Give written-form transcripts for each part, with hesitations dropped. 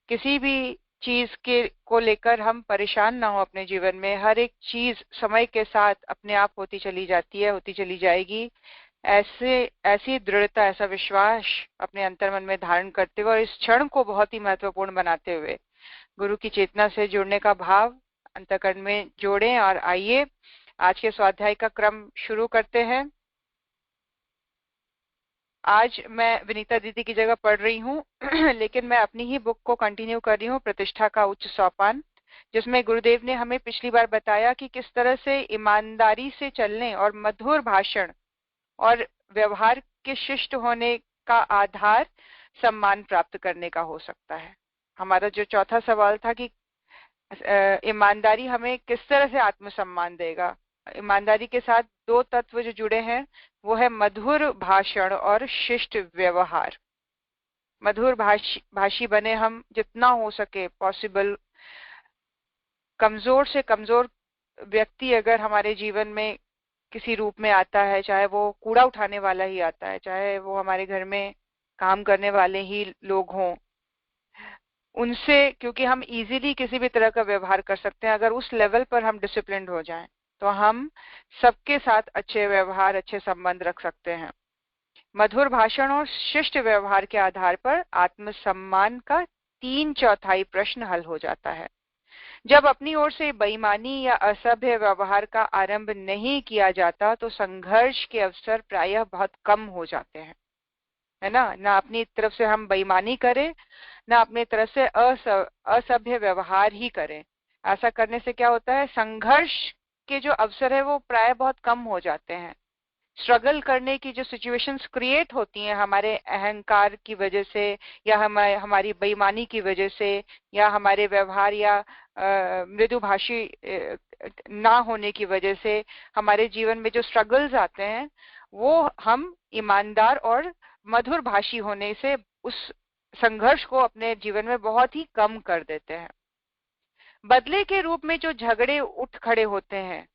किसी भी चीज के को लेकर हम परेशान ना हो अपने जीवन में। हर एक चीज समय के साथ अपने आप होती चली जाती है, होती चली जाएगी। ऐसी दृढ़ता, ऐसा विश्वास अपने अंतर्मन में धारण करते हुए और इस क्षण को बहुत ही महत्वपूर्ण बनाते हुए गुरु की चेतना से जुड़ने का भाव अंतःकरण में जोड़ें। और आइए आज के स्वाध्याय का क्रम शुरू करते हैं। आज मैं विनीता दीदी की जगह पढ़ रही हूँ लेकिन मैं अपनी ही बुक को कंटिन्यू कर रही हूँ, प्रतिष्ठा का उच्च सोपान, जिसमें गुरुदेव ने हमें पिछली बार बताया कि किस तरह से ईमानदारी से चलने और मधुर भाषण और व्यवहार के शिष्ट होने का आधार सम्मान प्राप्त करने का हो सकता है। हमारा जो चौथा सवाल था कि ईमानदारी हमें किस तरह से आत्मसम्मान देगा। ईमानदारी के साथ दो तत्व जो जुड़े हैं वो है मधुर भाषण और शिष्ट व्यवहार। मधुर भाषी बने हम जितना हो सके पॉसिबल। कमजोर से कमजोर व्यक्ति अगर हमारे जीवन में किसी रूप में आता है, चाहे वो कूड़ा उठाने वाला ही आता है, चाहे वो हमारे घर में काम करने वाले ही लोग हों, उनसे क्योंकि हम इजीली किसी भी तरह का व्यवहार कर सकते हैं, अगर उस लेवल पर हम डिसिप्लिन्ड हो जाएं तो हम सबके साथ अच्छे व्यवहार, अच्छे संबंध रख सकते हैं। मधुर भाषण और शिष्ट व्यवहार के आधार पर आत्मसम्मान का 3/4 प्रश्न हल हो जाता है। जब अपनी ओर से बेईमानी या असभ्य व्यवहार का आरंभ नहीं किया जाता तो संघर्ष के अवसर प्रायः बहुत कम हो जाते हैं, है ना अपनी तरफ से हम बेईमानी करें, ना अपने तरफ से असभ्य व्यवहार ही करें। ऐसा करने से क्या होता है, संघर्ष के जो अवसर है वो प्राय बहुत कम हो जाते हैं। स्ट्रगल करने की जो सिचुएशंस क्रिएट होती हैं हमारे अहंकार की वजह से या हमारी बेईमानी की वजह से या हमारे व्यवहार या मृदुभाषी ना होने की वजह से हमारे जीवन में जो स्ट्रगल्स आते हैं वो हम ईमानदार और मधुर भाषी होने से उस संघर्ष को अपने जीवन में बहुत ही कम कर देते हैं। बदले के रूप में जो झगड़े उठ खड़े होते हैं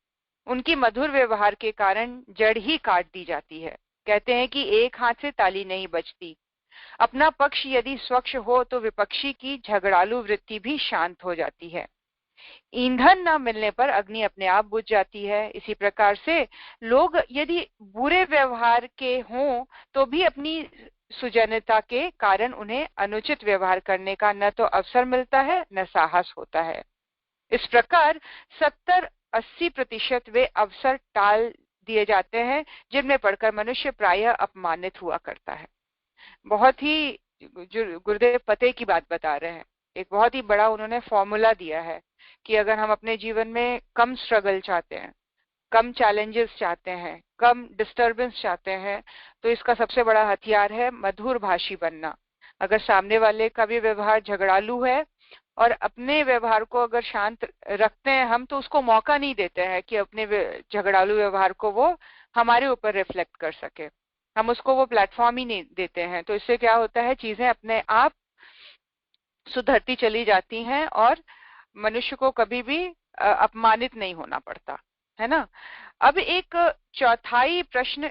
उनकी मधुर व्यवहार के कारण जड़ ही काट दी जाती है। कहते हैं कि एक हाथ से ताली नहीं बजती। अपना पक्ष यदि स्वच्छ हो तो विपक्षी की झगड़ालू वृत्ति भी शांत हो जाती है। ईंधन न मिलने पर अग्नि अपने आप बुझ जाती है। इसी प्रकार से लोग यदि बुरे व्यवहार के हों तो भी अपनी सुजनता के कारण उन्हें अनुचित व्यवहार करने का न तो अवसर मिलता है न साहस होता है। इस प्रकार 70-80% वे अवसर टाल दिए जाते हैं जिनमें पढ़कर मनुष्य प्रायः अपमानित हुआ करता है। बहुत ही जो गुरुदेव पते की बात बता रहे हैं, एक बहुत ही बड़ा उन्होंने फॉर्मूला दिया है कि अगर हम अपने जीवन में कम स्ट्रगल चाहते हैं, कम चैलेंजेस चाहते हैं, कम डिस्टरबेंस चाहते हैं, तो इसका सबसे बड़ा हथियार है मधुर भाषी बनना। अगर सामने वाले का भी व्यवहार झगड़ालू है और अपने व्यवहार को अगर शांत रखते हैं हम, तो उसको मौका नहीं देते हैं कि अपने झगड़ालू व्यवहार को वो हमारे ऊपर रिफ्लेक्ट कर सके, हम उसको वो प्लेटफॉर्म ही नहीं देते हैं। तो इससे क्या होता है, चीजें अपने आप सुधरती चली जाती हैं और मनुष्य को कभी भी अपमानित नहीं होना पड़ता, है ना। अब एक चौथाई प्रश्न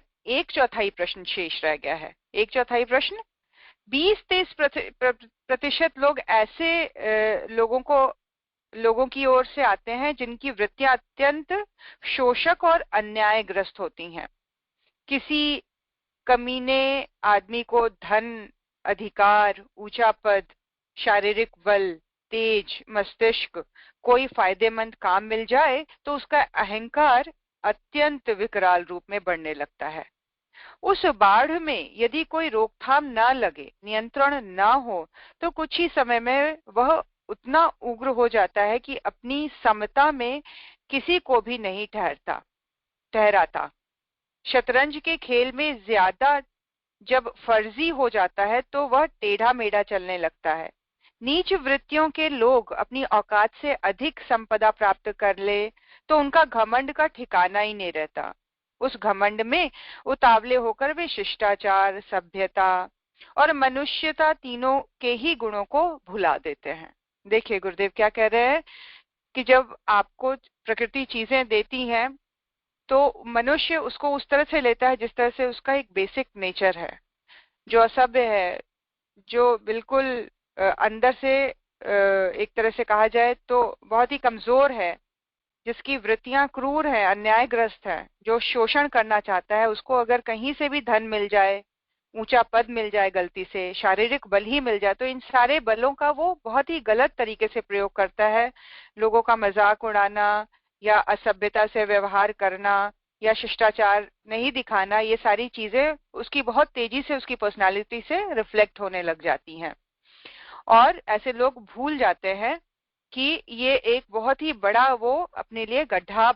शेष रह गया है। एक चौथाई प्रश्न, 20-23% लोग ऐसे लोगों की ओर से आते हैं जिनकी वृत्तियां अत्यंत शोषक और अन्यायग्रस्त होती हैं। किसी कमीने आदमी को धन, अधिकार, ऊंचा पद, शारीरिक बल, तेज मस्तिष्क, कोई फायदेमंद काम मिल जाए तो उसका अहंकार अत्यंत विकराल रूप में बढ़ने लगता है। उस बाढ़ में यदि कोई रोकथाम ना लगे, नियंत्रण ना हो, तो कुछ ही समय में वह उतना उग्र हो जाता है कि अपनी समता में किसी को भी नहीं ठहराता। शतरंज के खेल में ज्यादा जब फर्जी हो जाता है तो वह टेढ़ा मेढ़ा चलने लगता है। नीच वृत्तियों के लोग अपनी औकात से अधिक संपदा प्राप्त कर ले तो उनका घमंड का ठिकाना ही नहीं रहता। उस घमंड में उतावले होकर वे शिष्टाचार, सभ्यता और मनुष्यता तीनों के ही गुणों को भुला देते हैं। देखिए गुरुदेव क्या कह रहे हैं कि जब आपको प्रकृति चीजें देती हैं तो मनुष्य उसको उस तरह से लेता है जिस तरह से उसका एक बेसिक नेचर है। जो असभ्य है, जो बिल्कुल अंदर से एक तरह से कहा जाए तो बहुत ही कमजोर है, जिसकी वृत्तियां क्रूर है, अन्यायग्रस्त है, जो शोषण करना चाहता है, उसको अगर कहीं से भी धन मिल जाए, ऊंचा पद मिल जाए, गलती से शारीरिक बल ही मिल जाए, तो इन सारे बलों का वो बहुत ही गलत तरीके से प्रयोग करता है। लोगों का मजाक उड़ाना या असभ्यता से व्यवहार करना या शिष्टाचार नहीं दिखाना, ये सारी चीजें उसकी बहुत तेजी से उसकी पर्सनालिटी से रिफ्लेक्ट होने लग जाती हैं। और ऐसे लोग भूल जाते हैं कि ये एक बहुत ही बड़ा वो अपने लिए गड्ढा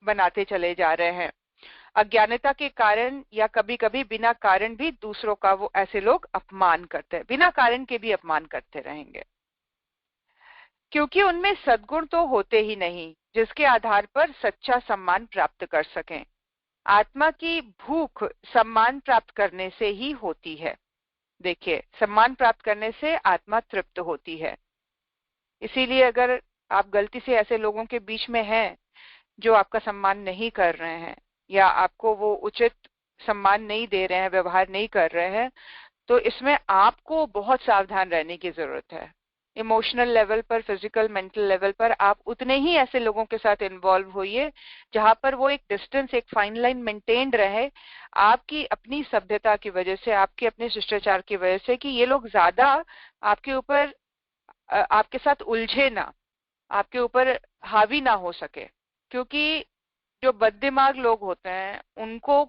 बनाते चले जा रहे हैं। अज्ञानता के कारण या कभी कभी बिना कारण भी दूसरों का वो ऐसे लोग अपमान करते हैं, बिना कारण के भी अपमान करते रहेंगे, क्योंकि उनमें सद्गुण तो होते ही नहीं जिसके आधार पर सच्चा सम्मान प्राप्त कर सकें। आत्मा की भूख सम्मान प्राप्त करने से ही होती है। देखिए, सम्मान प्राप्त करने से आत्मा तृप्त होती है। इसीलिए अगर आप गलती से ऐसे लोगों के बीच में हैं जो आपका सम्मान नहीं कर रहे हैं या आपको वो उचित सम्मान नहीं दे रहे हैं, व्यवहार नहीं कर रहे हैं, तो इसमें आपको बहुत सावधान रहने की जरूरत है। इमोशनल लेवल पर, फिजिकल, मेंटल लेवल पर आप उतने ही ऐसे लोगों के साथ इन्वॉल्व होइए जहां पर वो एक डिस्टेंस, एक फाइन लाइन मेंटेन्ड रहे, आपकी अपनी सभ्यता की वजह से, आपके अपने शिष्टाचार की वजह से, कि ये लोग ज्यादा आपके ऊपर, आपके साथ उलझे ना, आपके ऊपर हावी ना हो सके। क्योंकि जो बददिमाग लोग होते हैं उनको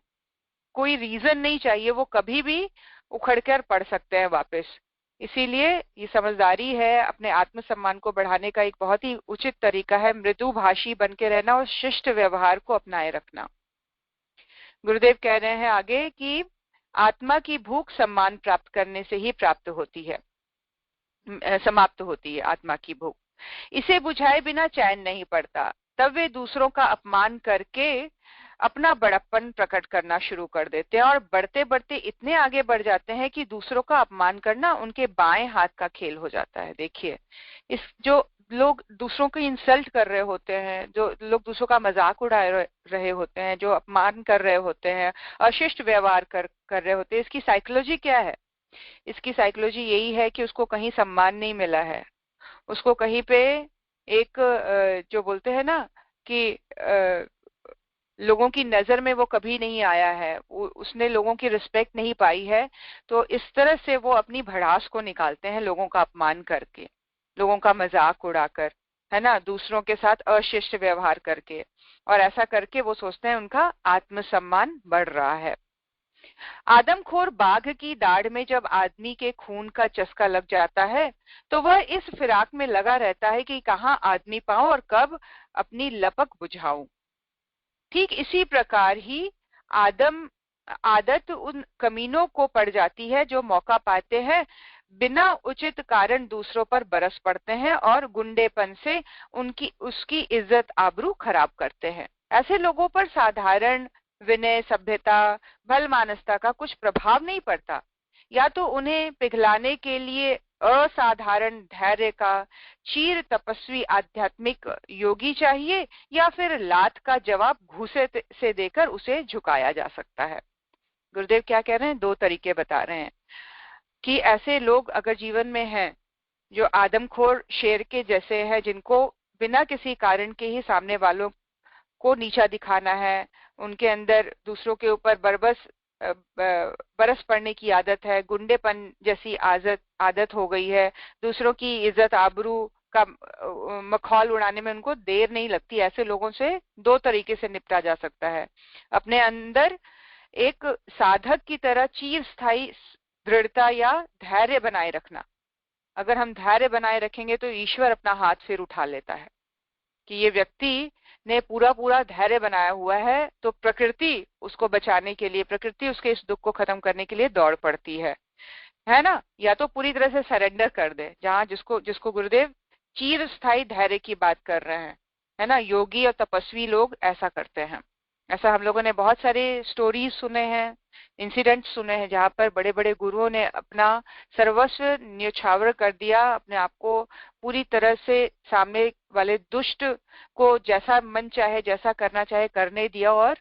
कोई रीजन नहीं चाहिए, वो कभी भी उखड़ कर पड़ सकते हैं वापस। इसीलिए ये समझदारी है, अपने आत्मसम्मान को बढ़ाने का एक बहुत ही उचित तरीका है मृदु भाषी बन के रहना और शिष्ट व्यवहार को अपनाए रखना। गुरुदेव कह रहे हैं आगे कि आत्मा की भूख सम्मान प्राप्त करने से ही प्राप्त होती है, समाप्त होती है आत्मा की भूख। इसे बुझाए बिना चैन नहीं पड़ता, तब वे दूसरों का अपमान करके अपना बड़प्पन प्रकट करना शुरू कर देते हैं और बढ़ते बढ़ते इतने आगे बढ़ जाते हैं कि दूसरों का अपमान करना उनके बाएं हाथ का खेल हो जाता है। देखिए, इस जो लोग दूसरों को इंसल्ट कर रहे होते हैं, जो लोग दूसरों का मजाक उड़ा रहे होते हैं, जो अपमान कर रहे होते हैं, अशिष्ट व्यवहार कर रहे होते हैं, इसकी साइकोलॉजी क्या है? इसकी साइकोलॉजी यही है कि उसको कहीं सम्मान नहीं मिला है, उसको कहीं पे एक जो बोलते हैं ना कि लोगों की नजर में वो कभी नहीं आया है, उसने लोगों की रिस्पेक्ट नहीं पाई है, तो इस तरह से वो अपनी भड़ास को निकालते हैं लोगों का अपमान करके, लोगों का मजाक उड़ाकर, है ना, दूसरों के साथ अशिष्ट व्यवहार करके। और ऐसा करके वो सोचते हैं उनका आत्मसम्मान बढ़ रहा है। आदमखोर बाघ की दाढ़ में जब आदमी के खून का चस्का लग जाता है तो वह इस फिराक में लगा रहता है कि कहाँ आदमी पाऊं और कब अपनी लपक बुझाऊं। ठीक इसी प्रकार ही आदम आदत उन कमीनों को पड़ जाती है जो मौका पाते हैं बिना उचित कारण दूसरों पर बरस पड़ते हैं और गुंडेपन से उनकी उसकी इज्जत आबरू खराब करते हैं। ऐसे लोगों पर साधारण विनय, सभ्यता, भल मानसता का कुछ प्रभाव नहीं पड़ता। या तो उन्हें पिघलाने के लिए असाधारण धैर्य का चीर तपस्वी आध्यात्मिक योगी चाहिए, या फिर लात का जवाब घूसे से देकर उसे झुकाया जा सकता है। गुरुदेव क्या कह रहे हैं? दो तरीके बता रहे हैं कि ऐसे लोग अगर जीवन में हैं जो आदमखोर शेर के जैसे हैं, जिनको बिना किसी कारण के ही सामने वालों को नीचा दिखाना है, उनके अंदर दूसरों के ऊपर बरस पड़ने की आदत है, गुंडेपन जैसी आदत हो गई है, दूसरों की इज्जत आबरू का मखौल उड़ाने में उनको देर नहीं लगती। ऐसे लोगों से दो तरीके से निपटा जा सकता है। अपने अंदर एक साधक की तरह चिरस्थायी दृढ़ता या धैर्य बनाए रखना। अगर हम धैर्य बनाए रखेंगे तो ईश्वर अपना हाथ फिर उठा लेता है कि ये व्यक्ति ने पूरा पूरा धैर्य बनाया हुआ है, तो प्रकृति उसको बचाने के लिए, प्रकृति उसके इस दुख को खत्म करने के लिए दौड़ पड़ती है ना। या तो पूरी तरह से सरेंडर कर दे, जहां जिसको जिसको गुरुदेव चीर स्थायी धैर्य की बात कर रहे हैं, है ना। योगी और तपस्वी लोग ऐसा करते हैं। ऐसा हम लोगों ने बहुत सारे स्टोरीज सुने हैं, इंसिडेंट सुने हैं, जहां पर बड़े बड़े गुरुओं ने अपना सर्वस्व न्यौछावर कर दिया, अपने आप को पूरी तरह से सामने वाले दुष्ट को जैसा मन चाहे, जैसा करना चाहे करने दिया, और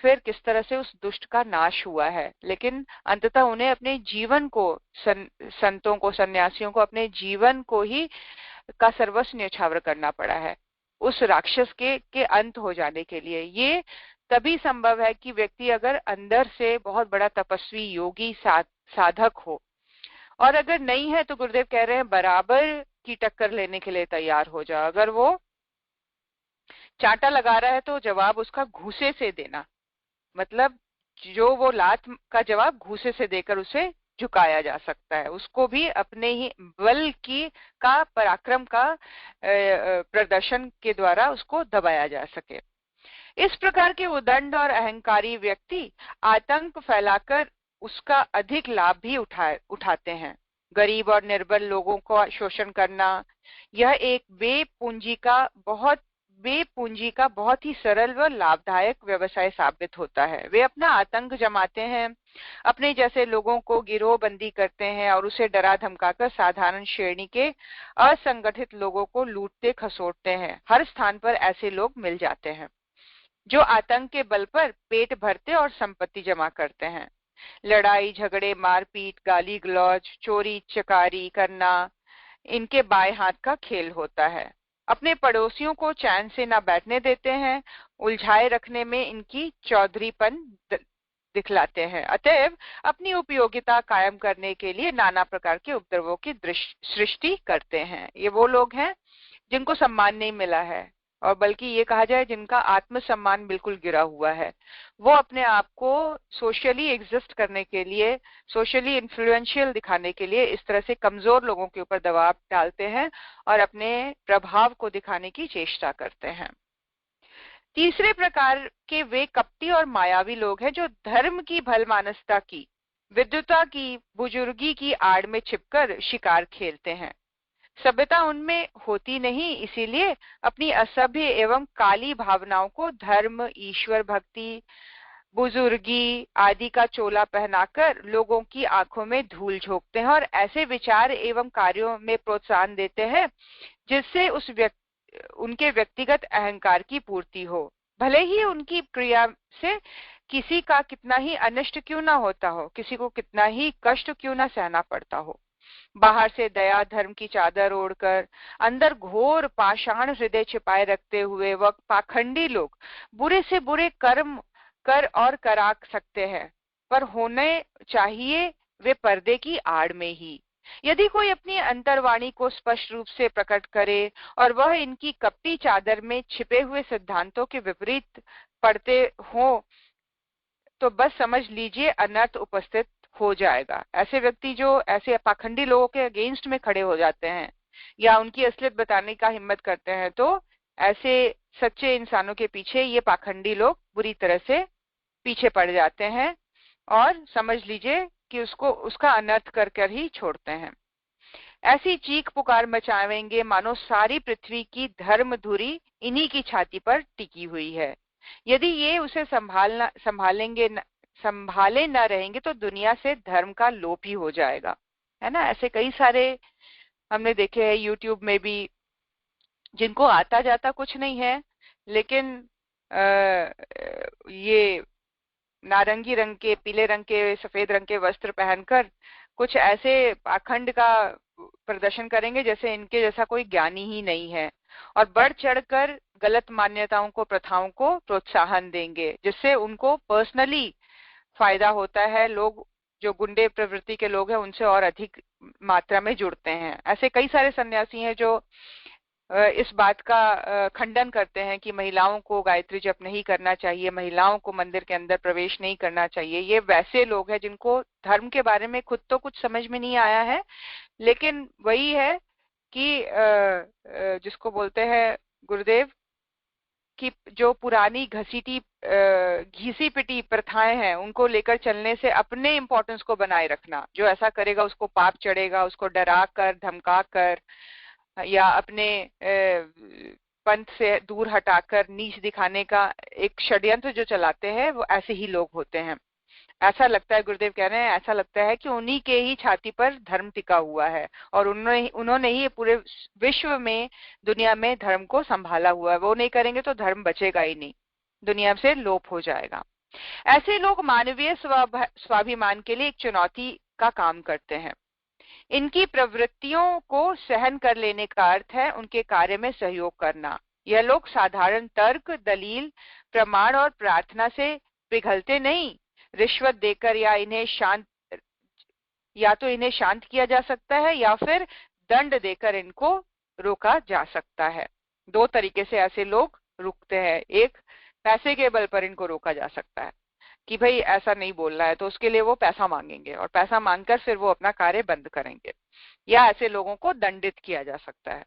फिर किस तरह से उस दुष्ट का नाश हुआ है। लेकिन अंततः उन्हें अपने जीवन को, संतों को, सन्यासियों को अपने जीवन को ही का सर्वस्व न्यौछावर करना पड़ा है उस राक्षस के अंत हो जाने के लिए। ये तभी संभव है कि व्यक्ति अगर अंदर से बहुत बड़ा तपस्वी, योगी, साधक हो। और अगर नहीं है तो गुरुदेव कह रहे हैं बराबर की टक्कर लेने के लिए तैयार हो जाओ। अगर वो चांटा लगा रहा है तो जवाब उसका घूसे से देना, मतलब जो वो लात का जवाब घूसे से देकर उसे झुकाया जा सकता है, उसको भी अपने ही बल की का, पराक्रम का प्रदर्शन के द्वारा उसको दबाया जा सके। इस प्रकार के उदंड और अहंकारी व्यक्ति आतंक फैलाकर उसका अधिक लाभ भी उठाते हैं। गरीब और निर्बल लोगों को शोषण करना, यह एक बेपूंजी का बहुत ही सरल व लाभदायक व्यवसाय साबित होता है। वे अपना आतंक जमाते हैं, अपने जैसे लोगों को गिरोहबंदी करते हैं और उसे डरा धमकाकर साधारण श्रेणी के असंगठित लोगों को लूटते खसोटते हैं। हर स्थान पर ऐसे लोग मिल जाते हैं जो आतंक के बल पर पेट भरते और संपत्ति जमा करते हैं। लड़ाई झगड़े, मारपीट, गाली गलौज, चोरी चकारी करना इनके बाएं हाथ का खेल होता है। अपने पड़ोसियों को चैन से ना बैठने देते हैं, उलझाए रखने में इनकी चौधरीपन दिखलाते हैं। अतएव अपनी उपयोगिता कायम करने के लिए नाना प्रकार के उपद्रवों की सृष्टि करते हैं। ये वो लोग हैं जिनको सम्मान नहीं मिला है, और बल्कि ये कहा जाए जिनका आत्मसम्मान बिल्कुल गिरा हुआ है। वो अपने आप को सोशली एग्जिस्ट करने के लिए, सोशली इन्फ्लुएंशियल दिखाने के लिए इस तरह से कमजोर लोगों के ऊपर दबाव डालते हैं और अपने प्रभाव को दिखाने की चेष्टा करते हैं। तीसरे प्रकार के वे कपटी और मायावी लोग हैं जो धर्म की भलमानसता की, विद्वता की, बुजुर्गी की आड़ में छिपकर शिकार खेलते हैं। सभ्यता उनमें होती नहीं, इसीलिए अपनी असभ्य एवं काली भावनाओं को धर्म, ईश्वर भक्ति, बुजुर्गी आदि का चोला पहनाकर लोगों की आंखों में धूल झोंकते हैं और ऐसे विचार एवं कार्यों में प्रोत्साहन देते हैं जिससे उनके व्यक्तिगत अहंकार की पूर्ति हो, भले ही उनकी क्रिया से किसी का कितना ही अनिष्ट क्यों ना होता हो, किसी को कितना ही कष्ट क्यों ना सहना पड़ता हो। बाहर से दया धर्म की चादर ओढ़कर अंदर घोर पाषाण हृदय छिपाए रखते हुए वह पाखंडी लोग बुरे से बुरे कर्म कर और करा सकते हैं, पर होने चाहिए वे पर्दे की आड़ में ही। यदि कोई अपनी अंतर्वाणी को स्पष्ट रूप से प्रकट करे और वह इनकी कपटी चादर में छिपे हुए सिद्धांतों के विपरीत पड़ते हो तो बस समझ लीजिए अनर्थ उपस्थित हो जाएगा। ऐसे व्यक्ति जो ऐसे पाखंडी लोगों के अगेंस्ट में खड़े हो जाते हैं या उनकी असलियत बताने का हिम्मत करते हैं, तो ऐसे सच्चे इंसानों के पीछे ये पाखंडी लोग बुरी तरह से पीछे पड़ जाते हैं और समझ लीजिए कि उसका अनर्थ कर कर ही छोड़ते हैं। ऐसी चीख पुकार मचावेंगे मानो सारी पृथ्वी की धर्म धुरी इन्हीं की छाती पर टिकी हुई है। यदि ये उसे संभाले न रहेंगे तो दुनिया से धर्म का लोप ही हो जाएगा, है ना। ऐसे कई सारे हमने देखे हैं यूट्यूब में भी, जिनको आता जाता कुछ नहीं है, लेकिन ये नारंगी रंग के, पीले रंग के, सफेद रंग के वस्त्र पहनकर कुछ ऐसे पाखंड का प्रदर्शन करेंगे जैसे इनके जैसा कोई ज्ञानी ही नहीं है, और बढ़ चढ़कर गलत मान्यताओं को, प्रथाओं को प्रोत्साहन देंगे जिससे उनको पर्सनली फायदा होता है। लोग जो गुंडे प्रवृत्ति के लोग हैं उनसे और अधिक मात्रा में जुड़ते हैं। ऐसे कई सारे सन्यासी हैं जो इस बात का खंडन करते हैं कि महिलाओं को गायत्री जप नहीं करना चाहिए, महिलाओं को मंदिर के अंदर प्रवेश नहीं करना चाहिए। ये वैसे लोग हैं जिनको धर्म के बारे में खुद तो कुछ समझ में नहीं आया है, लेकिन वही है कि जिसको बोलते हैं गुरुदेव कि जो पुरानी घिसी पिटी प्रथाएं हैं उनको लेकर चलने से अपने इम्पोर्टेंस को बनाए रखना। जो ऐसा करेगा उसको पाप चढ़ेगा, उसको डरा कर, धमका कर या अपने पंथ से दूर हटाकर नीच दिखाने का एक षड्यंत्र जो चलाते हैं, वो ऐसे ही लोग होते हैं। ऐसा लगता है, गुरुदेव कह रहे हैं, ऐसा लगता है कि उन्हीं के ही छाती पर धर्म टिका हुआ है और उन्होंने ही पूरे विश्व में, दुनिया में धर्म को संभाला हुआ है। वो नहीं करेंगे तो धर्म बचेगा ही नहीं, दुनिया से लोप हो जाएगा। ऐसे लोग मानवीय स्वाभिमान के लिए एक चुनौती का काम करते हैं। इनकी प्रवृत्तियों को सहन कर लेने का अर्थ है उनके कार्य में सहयोग करना। यह लोग साधारण तर्क, दलील, प्रमाण और प्रार्थना से पिघलते नहीं। रिश्वत देकर या तो इन्हें शांत किया जा सकता है या फिर दंड देकर इनको रोका जा सकता है। दो तरीके से ऐसे लोग रुकते हैं। एक, पैसे के बल पर इनको रोका जा सकता है कि भाई ऐसा नहीं बोलना है, तो उसके लिए वो पैसा मांगेंगे और पैसा मांगकर फिर वो अपना कार्य बंद करेंगे। या ऐसे लोगों को दंडित किया जा सकता है।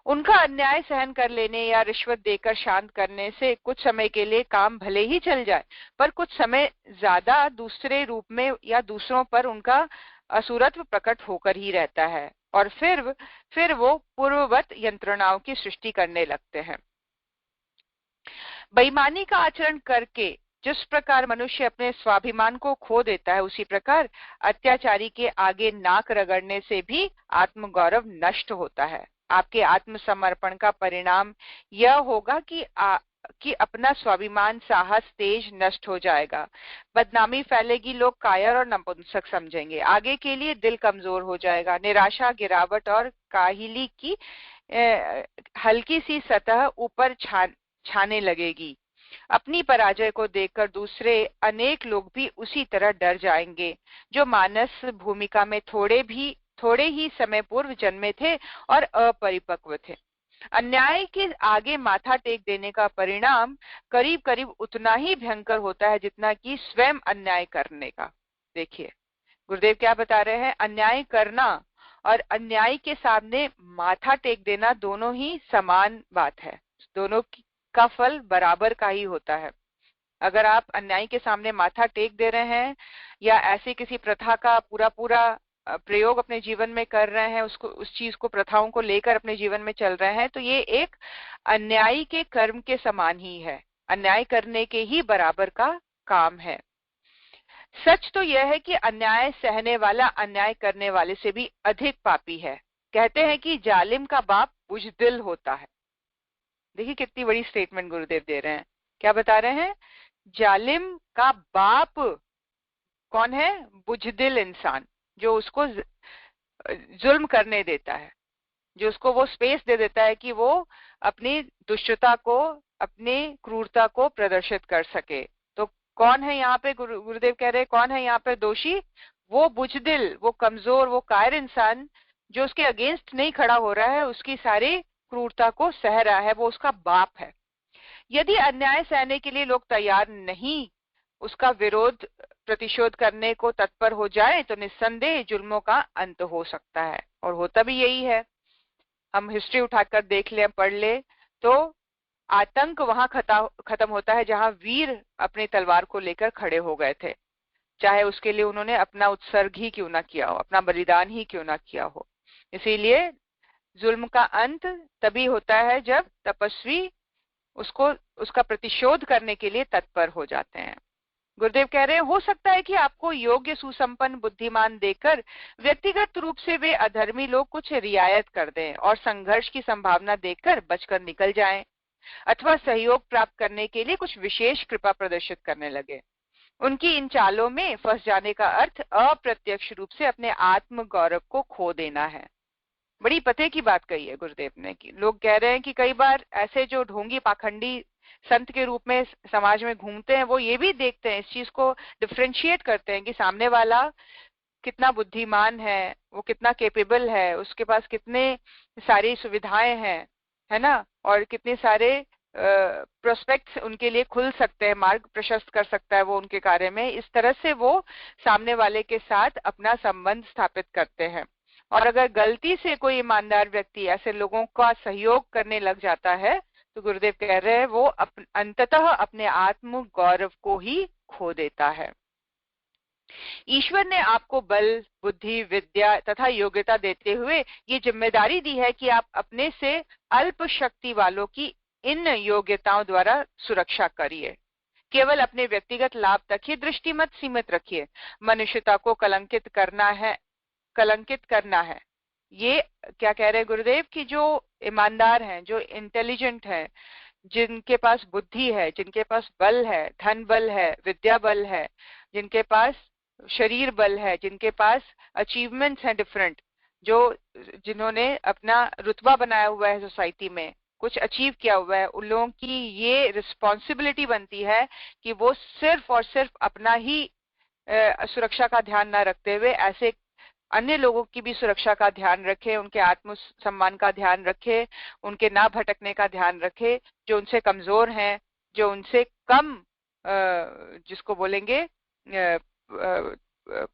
उनका अन्याय सहन कर लेने या रिश्वत देकर शांत करने से कुछ समय के लिए काम भले ही चल जाए, पर कुछ समय ज्यादा दूसरे रूप में या दूसरों पर उनका असुरत्व प्रकट होकर ही रहता है और फिर वो पूर्ववत यंत्रणाओं की सृष्टि करने लगते हैं। बेईमानी का आचरण करके जिस प्रकार मनुष्य अपने स्वाभिमान को खो देता है, उसी प्रकार अत्याचारी के आगे नाक रगड़ने से भी आत्मगौरव नष्ट होता है। आपके आत्मसमर्पण का परिणाम यह होगा कि अपना स्वाभिमान, साहस, तेज नष्ट हो जाएगा। बदनामी फैलेगी, लोग कायर और नपुंसक समझेंगे। आगे के लिए दिल कमजोर हो जाएगा। निराशा, गिरावट और काहिली की हल्की सी सतह ऊपर छाने लगेगी। अपनी पराजय को देखकर दूसरे अनेक लोग भी उसी तरह डर जाएंगे जो मानस भूमिका में थोड़े ही समय पूर्व जन्मे थे और अपरिपक्व थे। अन्याय के आगे माथा टेक देने का परिणाम करीब करीब उतना ही भयंकर होता है जितना कि स्वयं अन्याय करने का। देखिए गुरुदेव क्या बता रहे हैं, अन्याय करना और अन्याय के सामने माथा टेक देना दोनों ही समान बात है। दोनों का फल बराबर का ही होता है। अगर आप अन्याय के सामने माथा टेक दे रहे हैं या ऐसी किसी प्रथा का पूरा प्रयोग अपने जीवन में कर रहे हैं, उस चीज को, प्रथाओं को लेकर अपने जीवन में चल रहे हैं, तो ये एक अन्याय के कर्म के समान ही है। अन्याय करने के ही बराबर का काम है। सच तो यह है कि अन्याय सहने वाला अन्याय करने वाले से भी अधिक पापी है। कहते हैं कि जालिम का बाप बुजदिल होता है। देखिए कितनी बड़ी स्टेटमेंट गुरुदेव दे रहे हैं। क्या बता रहे हैं? जालिम का बाप कौन है? बुजदिल इंसान, जो उसको जुल्म करने देता है, जो उसको वो स्पेस दे देता है कि वो अपनी दुष्टता को, अपनी क्रूरता को प्रदर्शित कर सके। तो कौन है यहाँ पे, गुरुदेव कह रहे हैं कौन है यहाँ पे दोषी? वो बुजदिल, वो कमजोर, वो कायर इंसान जो उसके अगेंस्ट नहीं खड़ा हो रहा है, उसकी सारी क्रूरता को सह रहा है, वो उसका बाप है। यदि अन्याय सहने के लिए लोग तैयार नहीं, उसका विरोध प्रतिशोध करने को तत्पर हो जाए, तो निस्संदेह जुल्मों का अंत हो सकता है। और होता भी यही है। हम हिस्ट्री उठाकर देख ले, पढ़ ले, तो आतंक वहां खत्म होता है जहां वीर अपनी तलवार को लेकर खड़े हो गए थे, चाहे उसके लिए उन्होंने अपना उत्सर्ग ही क्यों ना किया हो, अपना बलिदान ही क्यों ना किया हो। इसीलिए जुल्म का अंत तभी होता है जब तपस्वी उसका प्रतिशोध करने के लिए तत्पर हो जाते हैं। गुरुदेव कह रहे हैं, हो सकता है कि आपको योग्य, सुसंपन्न, बुद्धिमान देकर व्यक्तिगत रूप से वे अधर्मी लोग कुछ रियायत कर दें और संघर्ष की संभावना देखकर बचकर निकल जाएं, अथवा सहयोग प्राप्त करने के लिए कुछ विशेष कृपा प्रदर्शित करने लगे। उनकी इन चालों में फंस जाने का अर्थ अप्रत्यक्ष रूप से अपने आत्म गौरव को खो देना है। बड़ी पते की बात कही है गुरुदेव ने कि लोग कह रहे हैं कि कई बार ऐसे जो ढोंगी पाखंडी संत के रूप में समाज में घूमते हैं, वो ये भी देखते हैं, इस चीज को डिफरेंशिएट करते हैं कि सामने वाला कितना बुद्धिमान है, वो कितना कैपेबल है, उसके पास कितने सारी सुविधाएं हैं, है ना, और कितने सारे प्रोस्पेक्ट्स उनके लिए खुल सकते हैं, मार्ग प्रशस्त कर सकता है वो उनके कार्य में। इस तरह से वो सामने वाले के साथ अपना संबंध स्थापित करते हैं। और अगर गलती से कोई ईमानदार व्यक्ति ऐसे लोगों का सहयोग करने लग जाता है, तो गुरुदेव कह रहे हैं वो अंततः अपने आत्म गौरव को ही खो देता है। ईश्वर ने आपको बल, बुद्धि, विद्या तथा योग्यता देते हुए ये जिम्मेदारी दी है कि आप अपने से अल्प शक्ति वालों की इन योग्यताओं द्वारा सुरक्षा करिए। केवल अपने व्यक्तिगत लाभ तक ही दृष्टि मत सीमित रखिए। मनुष्यता को कलंकित करना है। ये क्या कह रहे हैं गुरुदेव कि जो ईमानदार हैं, जो इंटेलिजेंट हैं, जिनके पास बुद्धि है, जिनके पास बल है, धन बल है, विद्या बल है, जिनके पास शरीर बल है, जिनके पास अचीवमेंट्स हैं डिफरेंट, जो जिन्होंने अपना रुतबा बनाया हुआ है सोसाइटी में, कुछ अचीव किया हुआ है, उन लोगों की ये रिस्पॉन्सिबिलिटी बनती है कि वो सिर्फ और सिर्फ अपना ही सुरक्षा का ध्यान ना रखते हुए ऐसे अन्य लोगों की भी सुरक्षा का ध्यान रखे, उनके आत्म सम्मान का ध्यान रखे, उनके ना भटकने का ध्यान रखे, जो उनसे कमजोर हैं, जो उनसे कम जिसको बोलेंगे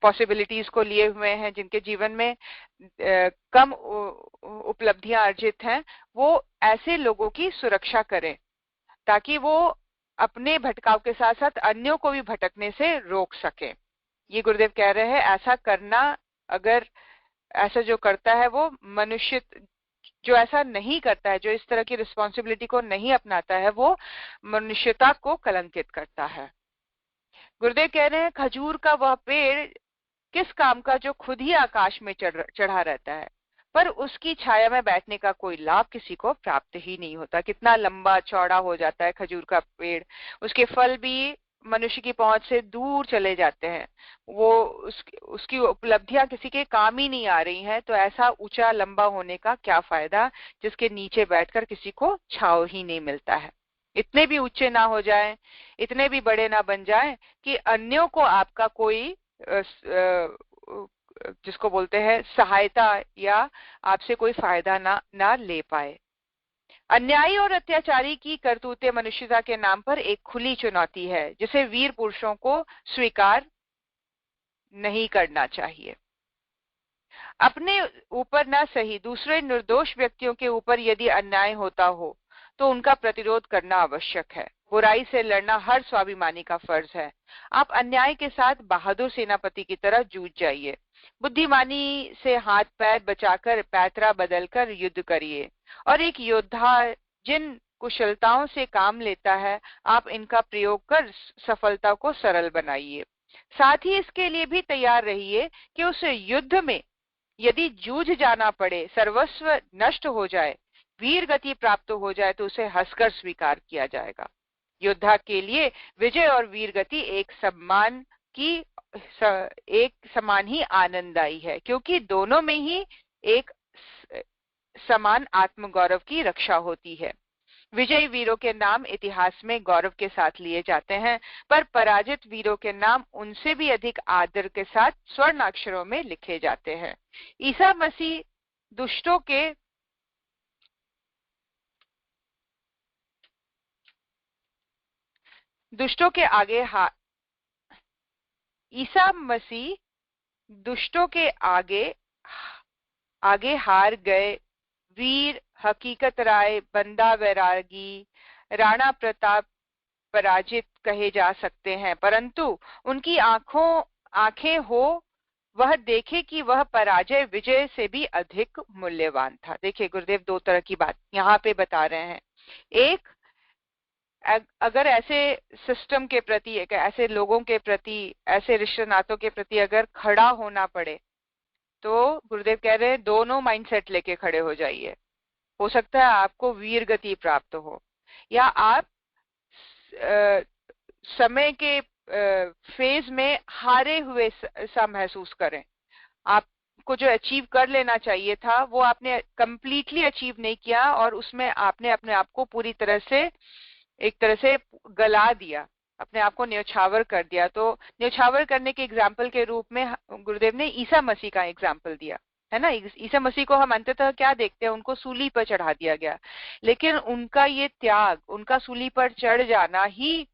पॉसिबिलिटीज को लिए हुए हैं, जिनके जीवन में कम उपलब्धियां अर्जित हैं, वो ऐसे लोगों की सुरक्षा करें ताकि वो अपने भटकाव के साथ साथ अन्यों को भी भटकने से रोक सके। ये गुरुदेव कह रहे हैं ऐसा करना, अगर ऐसा जो करता है वो मनुष्य, जो ऐसा नहीं करता है, जो इस तरह की रिस्पॉन्सिबिलिटी को नहीं अपनाता है, वो मनुष्यता को कलंकित करता है। गुरुदेव कह रहे हैं खजूर का वह पेड़ किस काम का जो खुद ही आकाश में चढ़ा रहता है, पर उसकी छाया में बैठने का कोई लाभ किसी को प्राप्त ही नहीं होता। कितना लंबा चौड़ा हो जाता है खजूर का पेड़, उसके फल भी मनुष्य की पहुंच से दूर चले जाते हैं, वो उसकी उपलब्धियां किसी के काम ही नहीं आ रही हैं, तो ऐसा ऊंचा लंबा होने का क्या फायदा जिसके नीचे बैठकर किसी को छाव ही नहीं मिलता है। इतने भी ऊंचे ना हो जाए, इतने भी बड़े ना बन जाए कि अन्यों को आपका कोई जिसको बोलते हैं सहायता या आपसे कोई फायदा ना ले पाए। अन्यायी और अत्याचारी की करतूतें मनुष्यता के नाम पर एक खुली चुनौती है जिसे वीर पुरुषों को स्वीकार नहीं करना चाहिए। अपने ऊपर ना सही दूसरे निर्दोष व्यक्तियों के ऊपर यदि अन्याय होता हो तो उनका प्रतिरोध करना आवश्यक है। बुराई से लड़ना हर स्वाभिमानी का फर्ज है। आप अन्याय के साथ बहादुर सेनापति की तरह जूझ जाइए। बुद्धिमानी से हाथ पैर बचाकर पैतरा बदलकर युद्ध करिए, और एक योद्धा जिन कुशलताओं से काम लेता है, आप इनका प्रयोग कर सफलता को सरल बनाइए। साथ ही इसके लिए भी तैयार रहिए कि उस युद्ध में यदि जूझ जाना पड़े, सर्वस्व नष्ट हो जाए, वीर गति प्राप्त हो जाए, तो उसे हंसकर स्वीकार किया जाएगा। योद्धा के लिए विजय और वीर गति एक समान ही आनंददायी है, क्योंकि दोनों में ही एक समान आत्मगौरव की रक्षा होती है। विजयी वीरों के नाम इतिहास में गौरव के साथ लिए जाते हैं, पर पराजित वीरों के नाम उनसे भी अधिक आदर के साथ स्वर्ण अक्षरों में लिखे जाते हैं। ईसा मसीह दुष्टों के आगे ईसा मसीह दुष्टों के आगे हार गए वीर, हकीकत राय, बंदा वैरागी, राणा प्रताप पराजित कहे जा सकते हैं, परंतु उनकी आंखें हो वह देखे कि वह पराजय विजय से भी अधिक मूल्यवान था। देखिए गुरुदेव दो तरह की बात यहाँ पे बता रहे हैं। एक, अगर ऐसे सिस्टम के प्रति, ऐसे लोगों के प्रति, ऐसे रिश्ते नातों के प्रति अगर खड़ा होना पड़े, तो गुरुदेव कह रहे हैं दोनों माइंडसेट लेके खड़े हो जाइए। हो सकता है आपको वीर गति प्राप्त हो, या आप समय के फेज में हारे हुए सा महसूस करें। आपको जो अचीव कर लेना चाहिए था वो आपने कंप्लीटली अचीव नहीं किया, और उसमें आपने अपने आप को पूरी तरह से एक तरह से गला दिया, अपने आप को न्यौछावर कर दिया। तो न्यौछावर करने के एग्जाम्पल के रूप में गुरुदेव ने ईसा मसीह का एग्जाम्पल दिया है ना। ईसा मसीह को हम अंततः क्या देखते हैं, उनको सूली पर चढ़ा दिया गया, लेकिन उनका ये त्याग, उनका सूली पर चढ़ जाना ही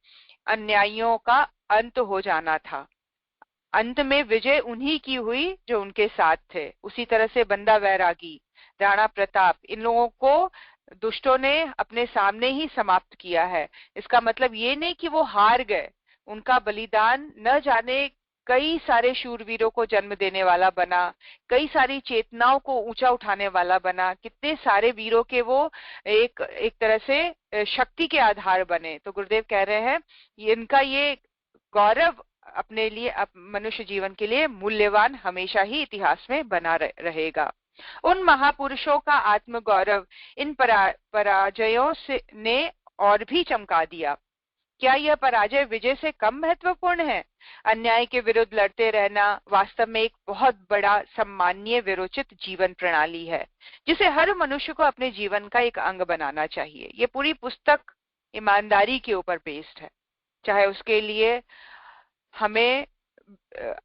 अन्यायियों का अंत हो जाना था। अंत में विजय उन्हीं की हुई जो उनके साथ थे। उसी तरह से बंदा वैरागी, राणा प्रताप, इन लोगों को दुष्टों ने अपने सामने ही समाप्त किया है। इसका मतलब ये नहीं कि वो हार गए, उनका बलिदान न जाने कई सारे शूरवीरों को जन्म देने वाला बना, कई सारी चेतनाओं को ऊंचा उठाने वाला बना, कितने सारे वीरों के वो एक तरह से शक्ति के आधार बने। तो गुरुदेव कह रहे हैं इनका ये गौरव अपने लिए, मनुष्य जीवन के लिए मूल्यवान हमेशा ही इतिहास में बना रहेगा। उन महापुरुषों का आत्मगौरव इन पराजयों से ने और भी चमका दिया। क्या यह पराजय विजय से कम महत्वपूर्ण है? अन्याय के विरुद्ध लड़ते रहना वास्तव में एक बहुत बड़ा सम्मानीय विरोचित जीवन प्रणाली है, जिसे हर मनुष्य को अपने जीवन का एक अंग बनाना चाहिए। ये पूरी पुस्तक ईमानदारी के ऊपर बेस्ड है। चाहे उसके लिए हमें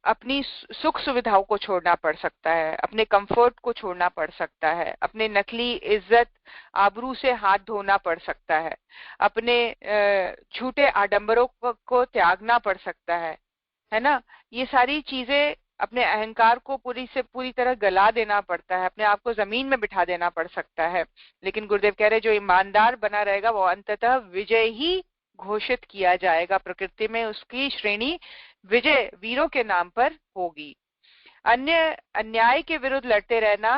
अपनी सुख सुविधाओं को छोड़ना पड़ सकता है, अपने कंफर्ट को छोड़ना पड़ सकता है, अपने नकली इज्जत आबरू से हाथ धोना पड़ सकता है, अपने झूठे आडंबरों को त्यागना पड़ सकता है ना। ये सारी चीजें, अपने अहंकार को पूरी तरह गला देना पड़ता है, अपने आप को जमीन में बिठा देना पड़ सकता है। लेकिन गुरुदेव कह रहे जो ईमानदार बना रहेगा वो अंततः विजय ही घोषित किया जाएगा। प्रकृति में उसकी श्रेणी विजय वीरों के नाम पर होगी। अन्याय के विरुद्ध लड़ते रहना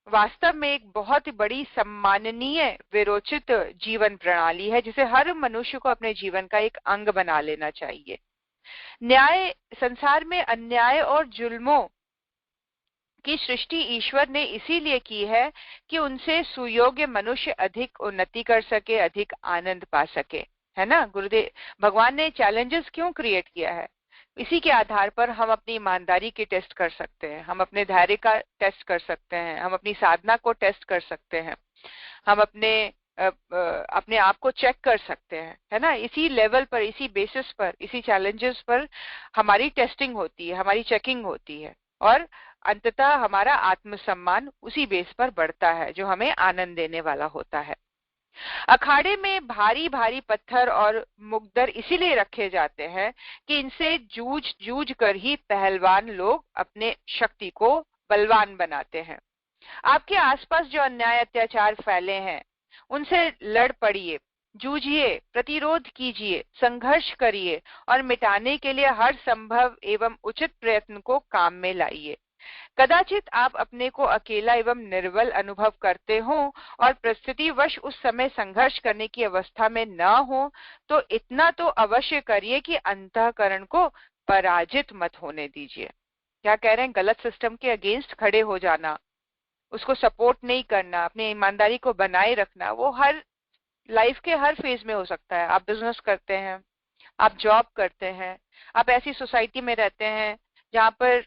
वास्तव में एक बहुत ही बड़ी सम्माननीय विरोचित जीवन प्रणाली है, जिसे हर मनुष्य को अपने जीवन का एक अंग बना लेना चाहिए। न्याय, संसार में अन्याय और जुल्मों की सृष्टि ईश्वर ने इसीलिए की है कि उनसे सुयोग्य मनुष्य अधिक उन्नति कर सके, अधिक आनंद पा सके, है ना। गुरुदेव भगवान ने चैलेंजेस क्यों क्रिएट किया है? इसी के आधार पर हम अपनी ईमानदारी के टेस्ट कर सकते हैं, हम अपने धैर्य का टेस्ट कर सकते हैं, हम अपनी साधना को टेस्ट कर सकते हैं, हम अपने आप को चेक कर सकते हैं, है ना। इसी लेवल पर, इसी बेसिस पर, इसी चैलेंजेस पर हमारी टेस्टिंग होती है, हमारी चेकिंग होती है, और अंततः हमारा आत्मसम्मान उसी बेस पर बढ़ता है, जो हमें आनंद देने वाला होता है। अखाड़े में भारी भारी पत्थर और मुग्दर इसीलिए रखे जाते हैं कि इनसे जूझ जूझ कर ही पहलवान लोग अपने शक्ति को बलवान बनाते हैं। आपके आसपास जो अन्याय अत्याचार फैले हैं उनसे लड़ पड़िए, जूझिए, प्रतिरोध कीजिए, संघर्ष करिए और मिटाने के लिए हर संभव एवं उचित प्रयत्न को काम में लाइए। कदाचित आप अपने को अकेला एवं निर्बल अनुभव करते हो और परिस्थितिवश उस समय संघर्ष करने की अवस्था में न हो, तो इतना तो अवश्य करिए कि अंतःकरण को पराजित मत होने दीजिए। क्या कह रहे हैं? गलत सिस्टम के अगेंस्ट खड़े हो जाना, उसको सपोर्ट नहीं करना, अपनी ईमानदारी को बनाए रखना, वो हर लाइफ के हर फेज में हो सकता है। आप बिजनेस करते हैं, आप जॉब करते हैं, आप ऐसी सोसाइटी में रहते हैं जहाँ पर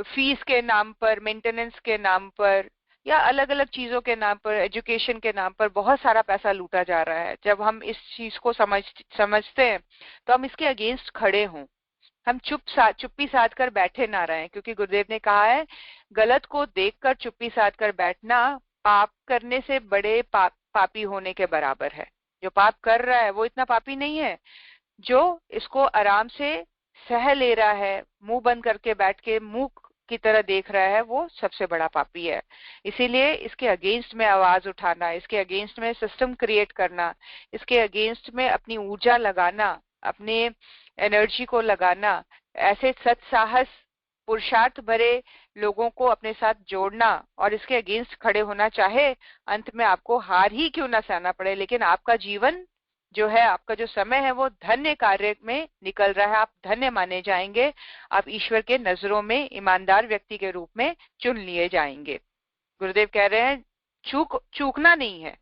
फीस के नाम पर, मेंटेनेंस के नाम पर, या अलग अलग चीजों के नाम पर, एजुकेशन के नाम पर बहुत सारा पैसा लूटा जा रहा है। जब हम इस चीज को समझते हैं तो हम इसके अगेंस्ट खड़े हों, हम चुप्पी साध कर बैठे ना रहें, क्योंकि गुरुदेव ने कहा है गलत को देखकर चुप्पी साध कर बैठना पाप करने से बड़े पापी होने के बराबर है। जो पाप कर रहा है वो इतना पापी नहीं है, जो इसको आराम से सह ले रहा है, मुंह बंद करके बैठ के मुंह की तरह देख रहा है, वो सबसे बड़ा पापी है। इसीलिए इसके अगेंस्ट में आवाज उठाना, इसके अगेंस्ट में सिस्टम क्रिएट करना, इसके अगेंस्ट में अपनी ऊर्जा लगाना, अपने एनर्जी को लगाना, ऐसे सत्साहस पुरुषार्थ भरे लोगों को अपने साथ जोड़ना और इसके अगेंस्ट खड़े होना, चाहे अंत में आपको हार ही क्यों ना सहना पड़े, लेकिन आपका जीवन जो है, आपका जो समय है वो धन्य कार्य में निकल रहा है, आप धन्य माने जाएंगे, आप ईश्वर के नजरों में ईमानदार व्यक्ति के रूप में चुन लिए जाएंगे। गुरुदेव कह रहे हैं चूकना नहीं है,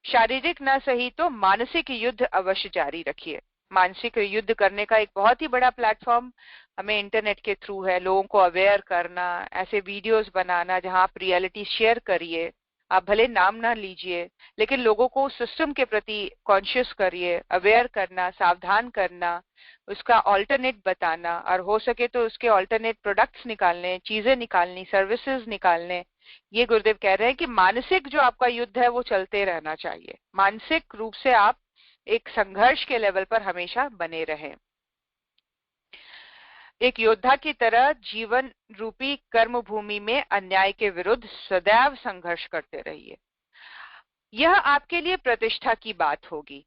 शारीरिक ना सही तो मानसिक युद्ध अवश्य जारी रखिए। मानसिक युद्ध करने का एक बहुत ही बड़ा प्लेटफॉर्म हमें इंटरनेट के थ्रू है। लोगों को अवेयर करना, ऐसे वीडियोस बनाना जहां आप रियलिटी शेयर करिए, आप भले नाम ना लीजिए लेकिन लोगों को सिस्टम के प्रति कॉन्शियस करिए, अवेयर करना, सावधान करना, उसका ऑल्टरनेट बताना, और हो सके तो उसके ऑल्टरनेट प्रोडक्ट्स निकालने, चीजें निकालनी, सर्विसेज निकालने। ये गुरुदेव कह रहे हैं कि मानसिक जो आपका युद्ध है वो चलते रहना चाहिए। मानसिक रूप से आप एक संघर्ष के लेवल पर हमेशा बने रहें। एक योद्धा की तरह जीवन रूपी कर्म भूमि में अन्याय के विरुद्ध सदैव संघर्ष करते रहिए। यह आपके लिए प्रतिष्ठा की बात होगी।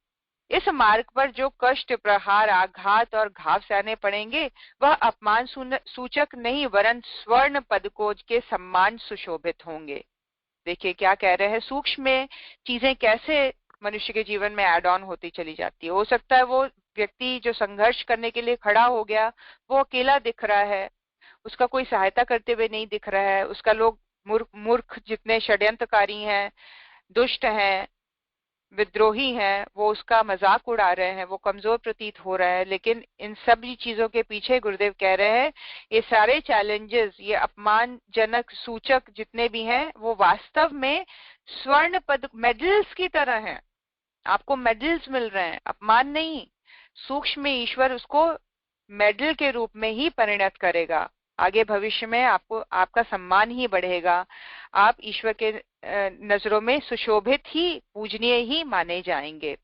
इस मार्ग पर जो कष्ट, प्रहार, आघात और घाव सहने पड़ेंगे वह अपमान सूचक नहीं वरन स्वर्ण पदकों के सम्मान सुशोभित होंगे। देखिए क्या कह रहे हैं, सूक्ष्म चीजें कैसे मनुष्य के जीवन में एड ऑन होती चली जाती है। हो सकता है वो व्यक्ति जो संघर्ष करने के लिए खड़ा हो गया वो अकेला दिख रहा है, उसका कोई सहायता करते हुए नहीं दिख रहा है, उसका लोग मूर्ख जितने षड्यंत्रकारी हैं, दुष्ट हैं, विद्रोही हैं, वो उसका मजाक उड़ा रहे हैं, वो कमजोर प्रतीत हो रहा है, लेकिन इन सभी चीजों के पीछे गुरुदेव कह रहे हैं ये सारे चैलेंजेस, ये अपमानजनक सूचक जितने भी हैं, वो वास्तव में स्वर्ण पदक मेडल्स की तरह हैं। आपको मेडल्स मिल रहे हैं, अपमान नहीं। सूक्ष्म में ईश्वर उसको मेडल के रूप में ही परिणत करेगा। आगे भविष्य में आपको आपका सम्मान ही बढ़ेगा, आप ईश्वर के नजरों में सुशोभित ही, पूजनीय ही माने जाएंगे।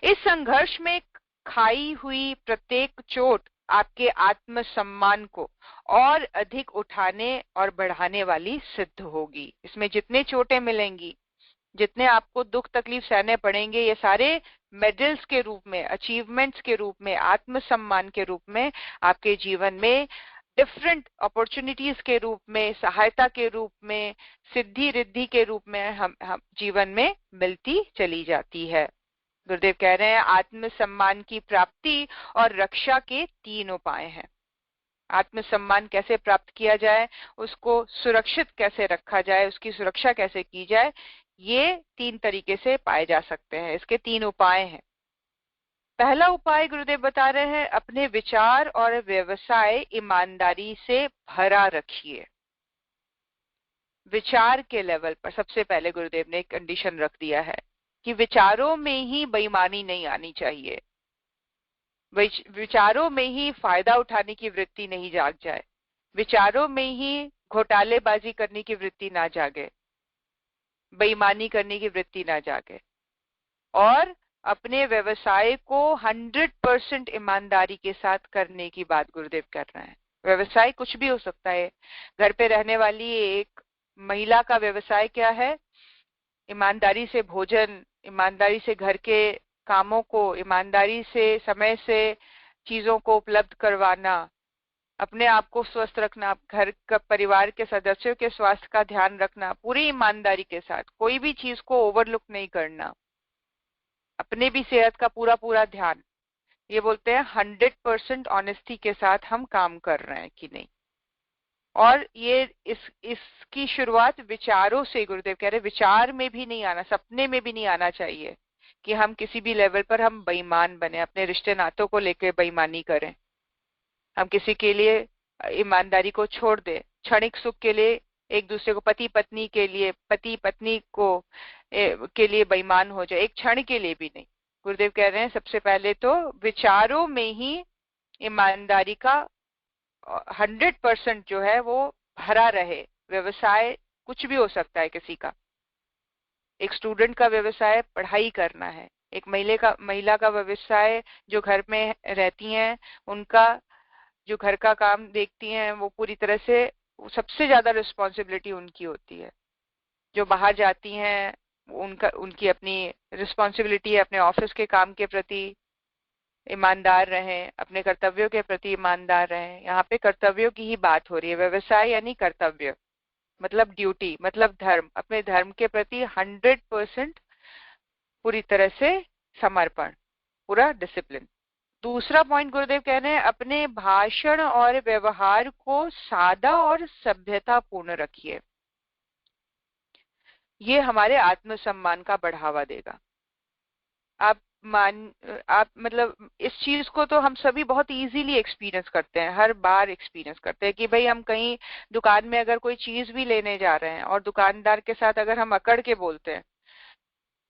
इस संघर्ष में खाई हुई प्रत्येक चोट आपके आत्मसम्मान को और अधिक उठाने और बढ़ाने वाली सिद्ध होगी। इसमें जितने चोटें मिलेंगी, जितने आपको दुख तकलीफ सहने पड़ेंगे, ये सारे मेडल्स के रूप में, अचीवमेंट्स के रूप में, आत्मसम्मान के रूप में आपके जीवन में, डिफरेंट अपॉर्चुनिटीज के रूप में, सहायता के रूप में, सिद्धि रिद्धि के रूप में हम जीवन में मिलती चली जाती है। गुरुदेव कह रहे हैं आत्मसम्मान की प्राप्ति और रक्षा के 3 उपाय हैं। आत्मसम्मान कैसे प्राप्त किया जाए, उसको सुरक्षित कैसे रखा जाए, उसकी सुरक्षा कैसे की जाए, ये 3 तरीके से पाए जा सकते हैं। इसके 3 उपाय हैं। पहला उपाय गुरुदेव बता रहे हैं, अपने विचार और व्यवसाय ईमानदारी से भरा रखिए। विचार के लेवल पर सबसे पहले गुरुदेव ने एक कंडीशन रख दिया है कि विचारों में ही बेईमानी नहीं आनी चाहिए, विचारों में ही फायदा उठाने की वृत्ति नहीं जाग जाए, विचारों में ही घोटालेबाजी करने की वृत्ति ना जागे, बेईमानी करने की वृत्ति ना जागे, और अपने व्यवसाय को 100% ईमानदारी के साथ करने की बात गुरुदेव कर रहे हैं। व्यवसाय कुछ भी हो सकता है। घर पे रहने वाली एक महिला का व्यवसाय क्या है? ईमानदारी से भोजन, ईमानदारी से घर के कामों को, ईमानदारी से समय से चीजों को उपलब्ध करवाना, अपने आप को स्वस्थ रखना, घर का परिवार के सदस्यों के स्वास्थ्य का ध्यान रखना, पूरी ईमानदारी के साथ, कोई भी चीज को ओवरलुक नहीं करना, अपने भी सेहत का पूरा पूरा ध्यान। ये बोलते हैं 100% ऑनेस्टी के साथ हम काम कर रहे हैं कि नहीं। और ये इसकी शुरुआत विचारों से गुरुदेव कह रहे, विचार में भी नहीं आना, सपने में भी नहीं आना चाहिए कि हम किसी भी लेवल पर हम बेईमान बने, अपने रिश्ते नातों को लेकर बेईमानी करें, हम किसी के लिए ईमानदारी को छोड़ दें, क्षणिक सुख के लिए एक दूसरे को, पति पत्नी के लिए, पति पत्नी को के लिए बेईमान हो जाए, एक क्षण के लिए भी नहीं। गुरुदेव कह रहे हैं सबसे पहले तो विचारों में ही ईमानदारी का 100% जो है वो भरा रहे। व्यवसाय कुछ भी हो सकता है किसी का। एक स्टूडेंट का व्यवसाय पढ़ाई करना है, एक महिला का व्यवसाय जो घर में रहती हैं, उनका जो घर का काम देखती हैं, वो पूरी तरह से सबसे ज्यादा रिस्पॉन्सिबिलिटी उनकी होती है। जो बाहर जाती हैं उनकी अपनी रिस्पॉन्सिबिलिटी है, अपने ऑफिस के काम के प्रति ईमानदार रहें, अपने कर्तव्यों के प्रति ईमानदार रहें। यहाँ पे कर्तव्यों की ही बात हो रही है। व्यवसाय यानी कर्तव्य, मतलब ड्यूटी, मतलब धर्म, अपने धर्म के प्रति 100% पूरी तरह से समर्पण, पूरा डिसिप्लिन। दूसरा पॉइंट गुरुदेव कह रहे हैं, अपने भाषण और व्यवहार को सादा और सभ्यतापूर्ण रखिए। ये हमारे आत्मसम्मान का बढ़ावा देगा। आप मतलब इस चीज को तो हम सभी बहुत इजीली एक्सपीरियंस करते हैं, हर बार एक्सपीरियंस करते हैं कि भाई हम कहीं दुकान में अगर कोई चीज भी लेने जा रहे हैं और दुकानदार के साथ अगर हम अकड़ के बोलते हैं,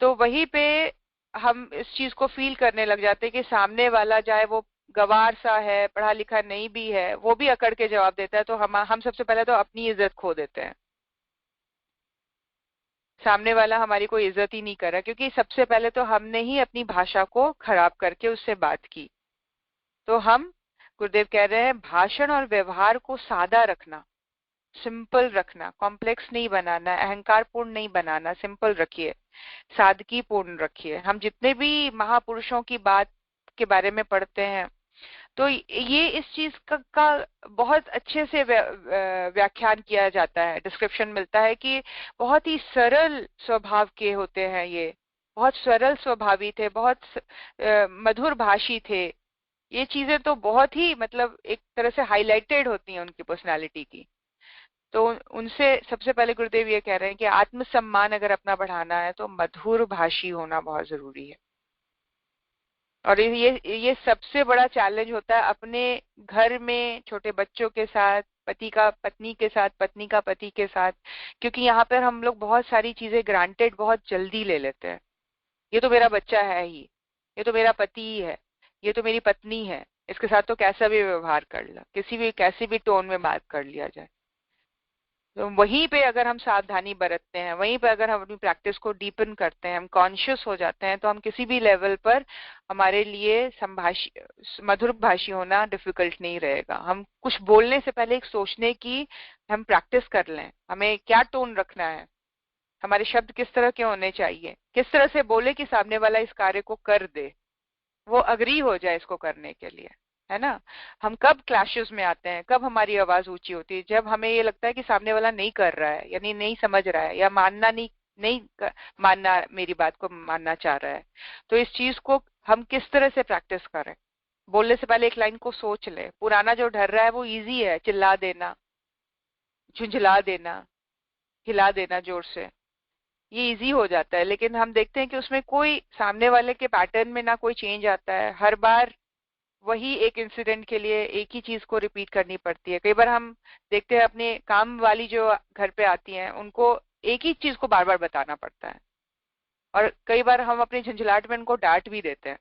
तो वहीं पे हम इस चीज को फील करने लग जाते हैं कि सामने वाला, चाहे वो गवार सा है, पढ़ा लिखा नहीं भी है, वो भी अकड़ के जवाब देता है, तो हम सबसे पहले तो अपनी इज्जत खो देते हैं। सामने वाला हमारी कोई इज्जत ही नहीं कर रहा, क्योंकि सबसे पहले तो हमने ही अपनी भाषा को खराब करके उससे बात की। तो हम, गुरुदेव कह रहे हैं, भाषण और व्यवहार को सादा रखना, सिंपल रखना, कॉम्प्लेक्स नहीं बनाना, अहंकारपूर्ण नहीं बनाना, सिंपल रखिए, सादगी पूर्ण रखिए। हम जितने भी महापुरुषों की बात के बारे में पढ़ते हैं, तो ये इस चीज का बहुत अच्छे से व्याख्यान किया जाता है, डिस्क्रिप्शन मिलता है कि बहुत ही सरल स्वभाव के होते हैं, ये बहुत सरल स्वभावी थे, बहुत मधुर भाषी थे। ये चीजें तो बहुत ही मतलब एक तरह से हाईलाइटेड होती हैं उनकी पर्सनालिटी की। तो उनसे सबसे पहले गुरुदेव ये कह रहे हैं कि आत्मसम्मान अगर अपना बढ़ाना है तो मधुर भाषी होना बहुत जरूरी है। और ये सबसे बड़ा चैलेंज होता है अपने घर में छोटे बच्चों के साथ, पति का पत्नी के साथ, पत्नी का पति के साथ, क्योंकि यहाँ पर हम लोग बहुत सारी चीजें ग्रांटेड बहुत जल्दी ले लेते हैं। ये तो मेरा बच्चा है ही, ये तो मेरा पति ही है, ये तो मेरी पत्नी है, इसके साथ तो कैसा भी व्यवहार कर ला, किसी भी कैसी भी टोन में बात कर लिया जाए। तो वहीं पे अगर हम सावधानी बरतते हैं, वहीं पे अगर हम अपनी प्रैक्टिस को डीपन करते हैं, हम कॉन्शियस हो जाते हैं, तो हम किसी भी लेवल पर हमारे लिए संभाषी मधुर भाषी होना डिफिकल्ट नहीं रहेगा। हम कुछ बोलने से पहले एक सोचने की हम प्रैक्टिस कर लें, हमें क्या टोन रखना है, हमारे शब्द किस तरह के होने चाहिए, किस तरह से बोले कि सामने वाला इस कार्य को कर दे, वो अग्री हो जाए इसको करने के लिए, है ना। हम कब क्लैशेस में आते हैं, कब हमारी आवाज ऊंची होती है, जब हमें ये लगता है कि सामने वाला नहीं कर रहा है, यानी नहीं समझ रहा है, या मानना नहीं नहीं मानना, मेरी बात को मानना चाह रहा है। तो इस चीज को हम किस तरह से प्रैक्टिस करें, बोलने से पहले एक लाइन को सोच ले। पुराना जो डर रहा है वो इजी है, चिल्ला देना, झुंझला देना, हिला देना जोर से, ये इजी हो जाता है। लेकिन हम देखते हैं कि उसमें कोई सामने वाले के पैटर्न में ना कोई चेंज आता है, हर बार वही एक इंसिडेंट के लिए एक ही चीज को रिपीट करनी पड़ती है। कई बार हम देखते हैं अपने काम वाली जो घर पे आती हैं उनको एक ही चीज को बार बार बताना पड़ता है, और कई बार हम अपनी झंझलाहट में उनको डांट भी देते हैं,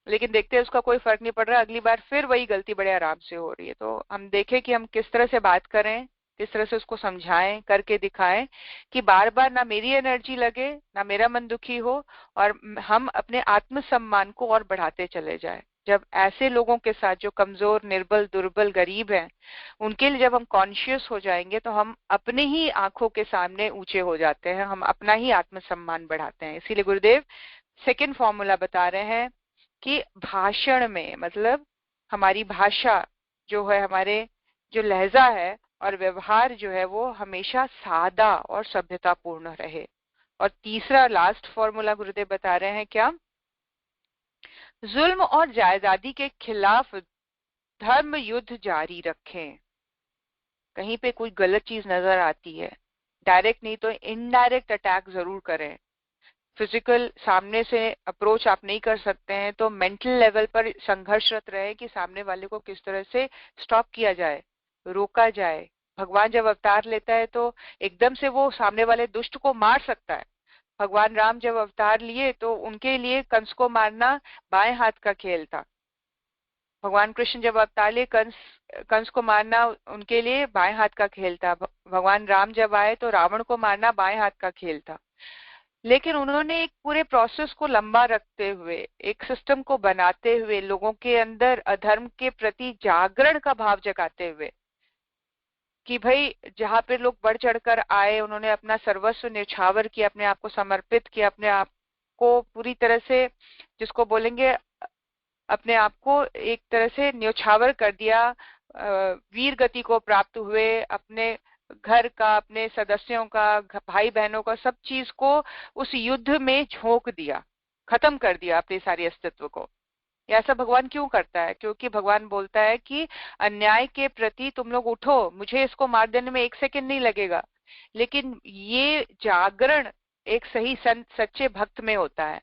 लेकिन देखते हैं उसका कोई फर्क नहीं पड़ रहा, अगली बार फिर वही गलती बड़े आराम से हो रही है। तो हम देखें कि हम किस तरह से बात करें, किस तरह से उसको समझाएं, करके दिखाएं कि बार बार ना मेरी एनर्जी लगे, ना मेरा मन दुखी हो, और हम अपने आत्मसम्मान को और बढ़ाते चले जाएं। जब ऐसे लोगों के साथ जो कमजोर, निर्बल, दुर्बल, गरीब हैं, उनके लिए जब हम कॉन्शियस हो जाएंगे तो हम अपने ही आंखों के सामने ऊंचे हो जाते हैं, हम अपना ही आत्मसम्मान बढ़ाते हैं। इसीलिए गुरुदेव सेकंड फॉर्मूला बता रहे हैं कि भाषण में, मतलब हमारी भाषा जो है, हमारे जो लहजा है और व्यवहार जो है, वो हमेशा सादा और सभ्यतापूर्ण रहे। और तीसरा लास्ट फॉर्मूला गुरुदेव बता रहे हैं क्या, जुल्म और जायदादी के खिलाफ धर्म युद्ध जारी रखें। कहीं पे कोई गलत चीज नजर आती है, डायरेक्ट नहीं तो इनडायरेक्ट अटैक जरूर करें। फिजिकल सामने से अप्रोच आप नहीं कर सकते हैं तो मेंटल लेवल पर संघर्षरत रहे कि सामने वाले को किस तरह से स्टॉप किया जाए, रोका जाए। भगवान जब अवतार लेता है तो एकदम से वो सामने वाले दुष्ट को मार सकता है। भगवान राम जब अवतार लिए तो उनके लिए कंस को मारना बाएं हाथ का खेल था। भगवान कृष्ण जब अवतार लिए, कंस को मारना उनके लिए बाएं हाथ का खेल था। भगवान राम जब आए तो रावण को मारना बाएं हाथ का खेल था। लेकिन उन्होंने एक पूरे प्रोसेस को लंबा रखते हुए, एक सिस्टम को बनाते हुए, लोगों के अंदर अधर्म के प्रति जागरण का भाव जगाते हुए कि भाई जहां पे लोग बढ़ चढ़कर आए, उन्होंने अपना सर्वस्व न्यौछावर किया, अपने आप को समर्पित किया, अपने आप को पूरी तरह से, जिसको बोलेंगे अपने आप को एक तरह से न्यौछावर कर दिया, वीर गति को प्राप्त हुए, अपने घर का, अपने सदस्यों का, भाई बहनों का, सब चीज को उस युद्ध में झोंक दिया, खत्म कर दिया अपने सारे अस्तित्व को। ऐसा भगवान क्यों करता है? क्योंकि भगवान बोलता है कि अन्याय के प्रति तुम लोग उठो, मुझे इसको मार देने में एक सेकंड नहीं लगेगा। लेकिन ये जागरण एक सही संत, सच्चे भक्त में होता है।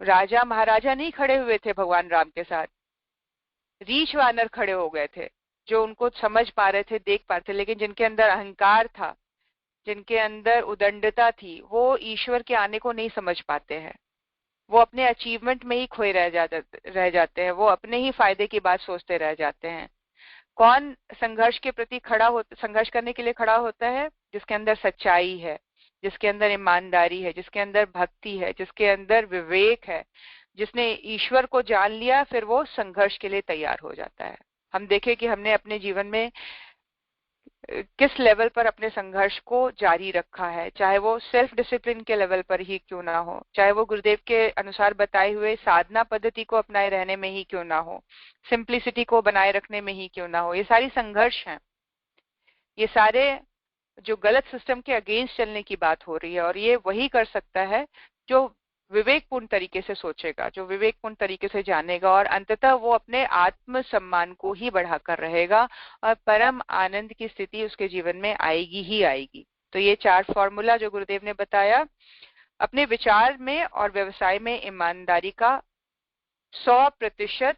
राजा महाराजा नहीं खड़े हुए थे भगवान राम के साथ, रीछ वानर खड़े हो गए थे जो उनको समझ पा रहे थे, देख पा रहे थे, लेकिन जिनके अंदर अहंकार था, जिनके अंदर उदंडता थी, वो ईश्वर के आने को नहीं समझ पाते हैं। वो अपने अचीवमेंट में ही खोए रह जाते हैं, वो अपने ही फायदे की बात सोचते रह जाते हैं। कौन संघर्ष के प्रति संघर्ष करने के लिए खड़ा होता है? जिसके अंदर सच्चाई है, जिसके अंदर ईमानदारी है, जिसके अंदर भक्ति है, जिसके अंदर विवेक है, जिसने ईश्वर को जान लिया, फिर वो संघर्ष के लिए तैयार हो जाता है। हम देखें कि हमने अपने जीवन में किस लेवल पर अपने संघर्ष को जारी रखा है, चाहे वो सेल्फ डिसिप्लिन के लेवल पर ही क्यों ना हो, चाहे वो गुरुदेव के अनुसार बताए हुए साधना पद्धति को अपनाए रहने में ही क्यों ना हो, सिंप्लिसिटी को बनाए रखने में ही क्यों ना हो। ये सारी संघर्ष हैं, ये सारे जो गलत सिस्टम के अगेंस्ट चलने की बात हो रही है। और ये वही कर सकता है जो विवेकपूर्ण तरीके से सोचेगा, जो विवेकपूर्ण तरीके से जानेगा, और अंततः वो अपने आत्म सम्मान को ही बढ़ाकर रहेगा और परम आनंद की स्थिति उसके जीवन में आएगी ही आएगी। तो ये 4 फॉर्मूला जो गुरुदेव ने बताया, अपने विचार में और व्यवसाय में ईमानदारी का 100%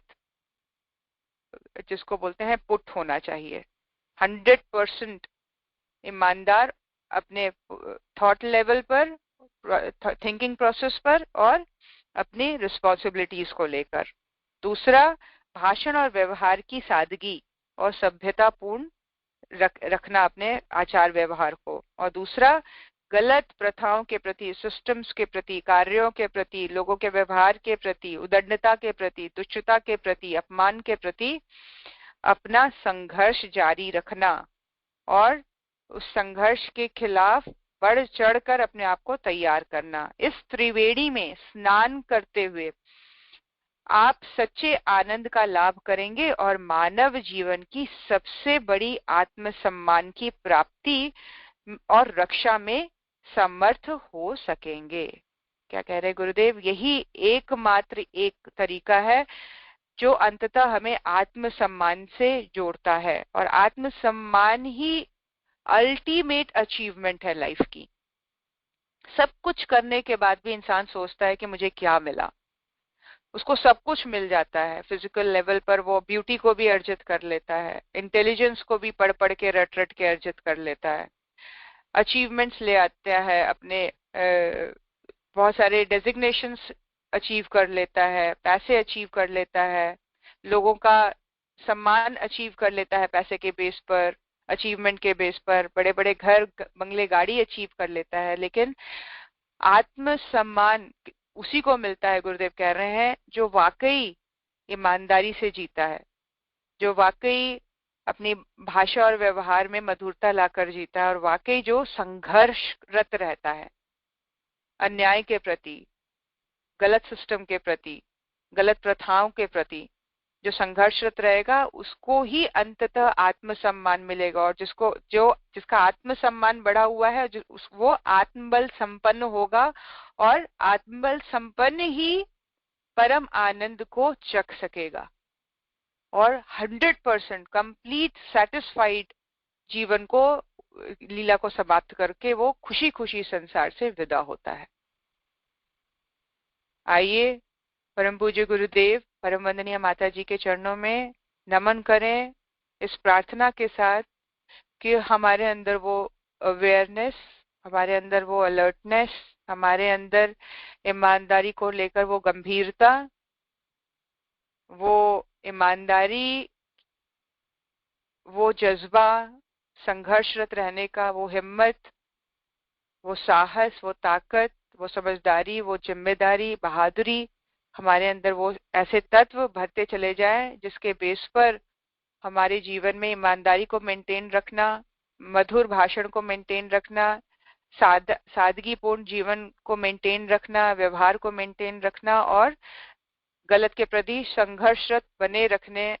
जिसको बोलते हैं पुट होना चाहिए। 100% ईमानदार अपने थॉट लेवल पर, थिंकिंग प्रोसेस पर और अपनी रिस्पॉन्सिबिलिटीज को लेकर। दूसरा, भाषण और व्यवहार की सादगी और सभ्यतापूर्ण रखना अपने आचार व्यवहार को। और दूसरा, गलत प्रथाओं के प्रति, सिस्टम्स के प्रति, कार्यों के प्रति, लोगों के व्यवहार के प्रति, उदंडता के प्रति, तुच्छता के प्रति, अपमान के प्रति अपना संघर्ष जारी रखना और उस संघर्ष के खिलाफ बढ़ चढ़कर अपने आप को तैयार करना। इस त्रिवेणी में स्नान करते हुए आप सच्चे आनंद का लाभ करेंगे और मानव जीवन की सबसे बड़ी आत्मसम्मान की प्राप्ति और रक्षा में समर्थ हो सकेंगे। क्या कह रहे गुरुदेव? यही एकमात्र एक तरीका है जो अंततः हमें आत्मसम्मान से जोड़ता है, और आत्मसम्मान ही अल्टीमेट अचीवमेंट है लाइफ की। सब कुछ करने के बाद भी इंसान सोचता है कि मुझे क्या मिला। उसको सब कुछ मिल जाता है, फिजिकल लेवल पर वो ब्यूटी को भी अर्जित कर लेता है, इंटेलिजेंस को भी पढ़ पढ़ के रट रट के अर्जित कर लेता है, अचीवमेंट्स ले आता है, अपने बहुत सारे डेजिग्नेशंस अचीव कर लेता है, पैसे अचीव कर लेता है, लोगों का सम्मान अचीव कर लेता है पैसे के बेस पर, अचीवमेंट के बेस पर, बड़े बड़े घर बंगले गाड़ी अचीव कर लेता है। लेकिन आत्मसम्मान उसी को मिलता है, गुरुदेव कह रहे हैं, जो वाकई ईमानदारी से जीता है, जो वाकई अपनी भाषा और व्यवहार में मधुरता लाकर जीता है, और वाकई जो संघर्षरत रहता है अन्याय के प्रति, गलत सिस्टम के प्रति, गलत प्रथाओं के प्रति। जो संघर्षरत रहेगा उसको ही अंततः आत्मसम्मान मिलेगा, और जिसका आत्मसम्मान बढ़ा हुआ है वो आत्मबल संपन्न होगा, और आत्मबल संपन्न ही परम आनंद को चख सकेगा और 100% कंप्लीट सेटिस्फाइड जीवन को, लीला को समाप्त करके वो खुशी खुशी संसार से विदा होता है। आइए परम पूज्य गुरुदेव, परम वंदनीय माता जी के चरणों में नमन करें इस प्रार्थना के साथ कि हमारे अंदर वो अवेयरनेस, हमारे अंदर वो अलर्टनेस, हमारे अंदर ईमानदारी को लेकर वो गंभीरता, वो ईमानदारी, वो जज्बा, संघर्षरत रहने का वो हिम्मत, वो साहस, वो ताकत, वो समझदारी, वो जिम्मेदारी, बहादुरी, हमारे अंदर वो ऐसे तत्व भरते चले जाएं जिसके बेस पर हमारे जीवन में ईमानदारी को मेंटेन रखना, मधुर भाषण को मेंटेन रखना, सादगीपूर्ण जीवन को मेंटेन रखना, व्यवहार को मेंटेन रखना, और गलत के प्रति संघर्षरत बने रखने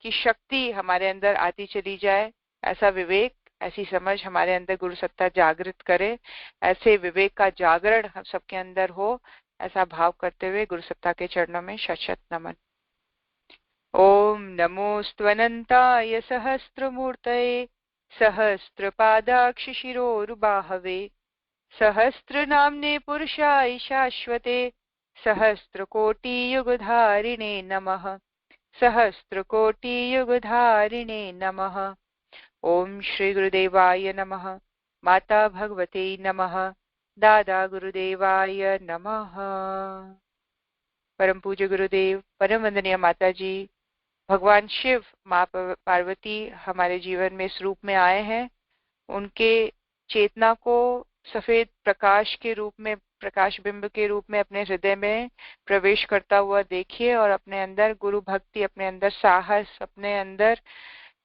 की शक्ति हमारे अंदर आती चली जाए। ऐसा विवेक, ऐसी समझ हमारे अंदर गुरु सत्ता जागृत करे, ऐसे विवेक का जागरण हम सबके अंदर हो, ऐसा भाव करते हुए गुरु सत्ता के चरणों में शत शत नमन। ओम नमोऽस्त्वनन्ताय सहस्त्रमूर्तये सहस्त्रपादाक्ष शिरोरुबाहवे सहस्रनाम्ने पुरुषाय शाश्वते सहस्रकोटियुगधारिणे नमः। सहस्रकोटियुगधारिणे नमः। ओम श्री गुरुदेवाय नमः। माता भगवते नमः। दादा गुरुदेवाय नमः। परम पूज्य गुरुदेव, परम वंदनीय माता जी, भगवान शिव, माँ पार्वती हमारे जीवन में इस रूप में आए हैं। उनके चेतना को सफेद प्रकाश के रूप में, प्रकाश बिंब के रूप में अपने हृदय में प्रवेश करता हुआ देखिए, और अपने अंदर गुरु भक्ति, अपने अंदर साहस, अपने अंदर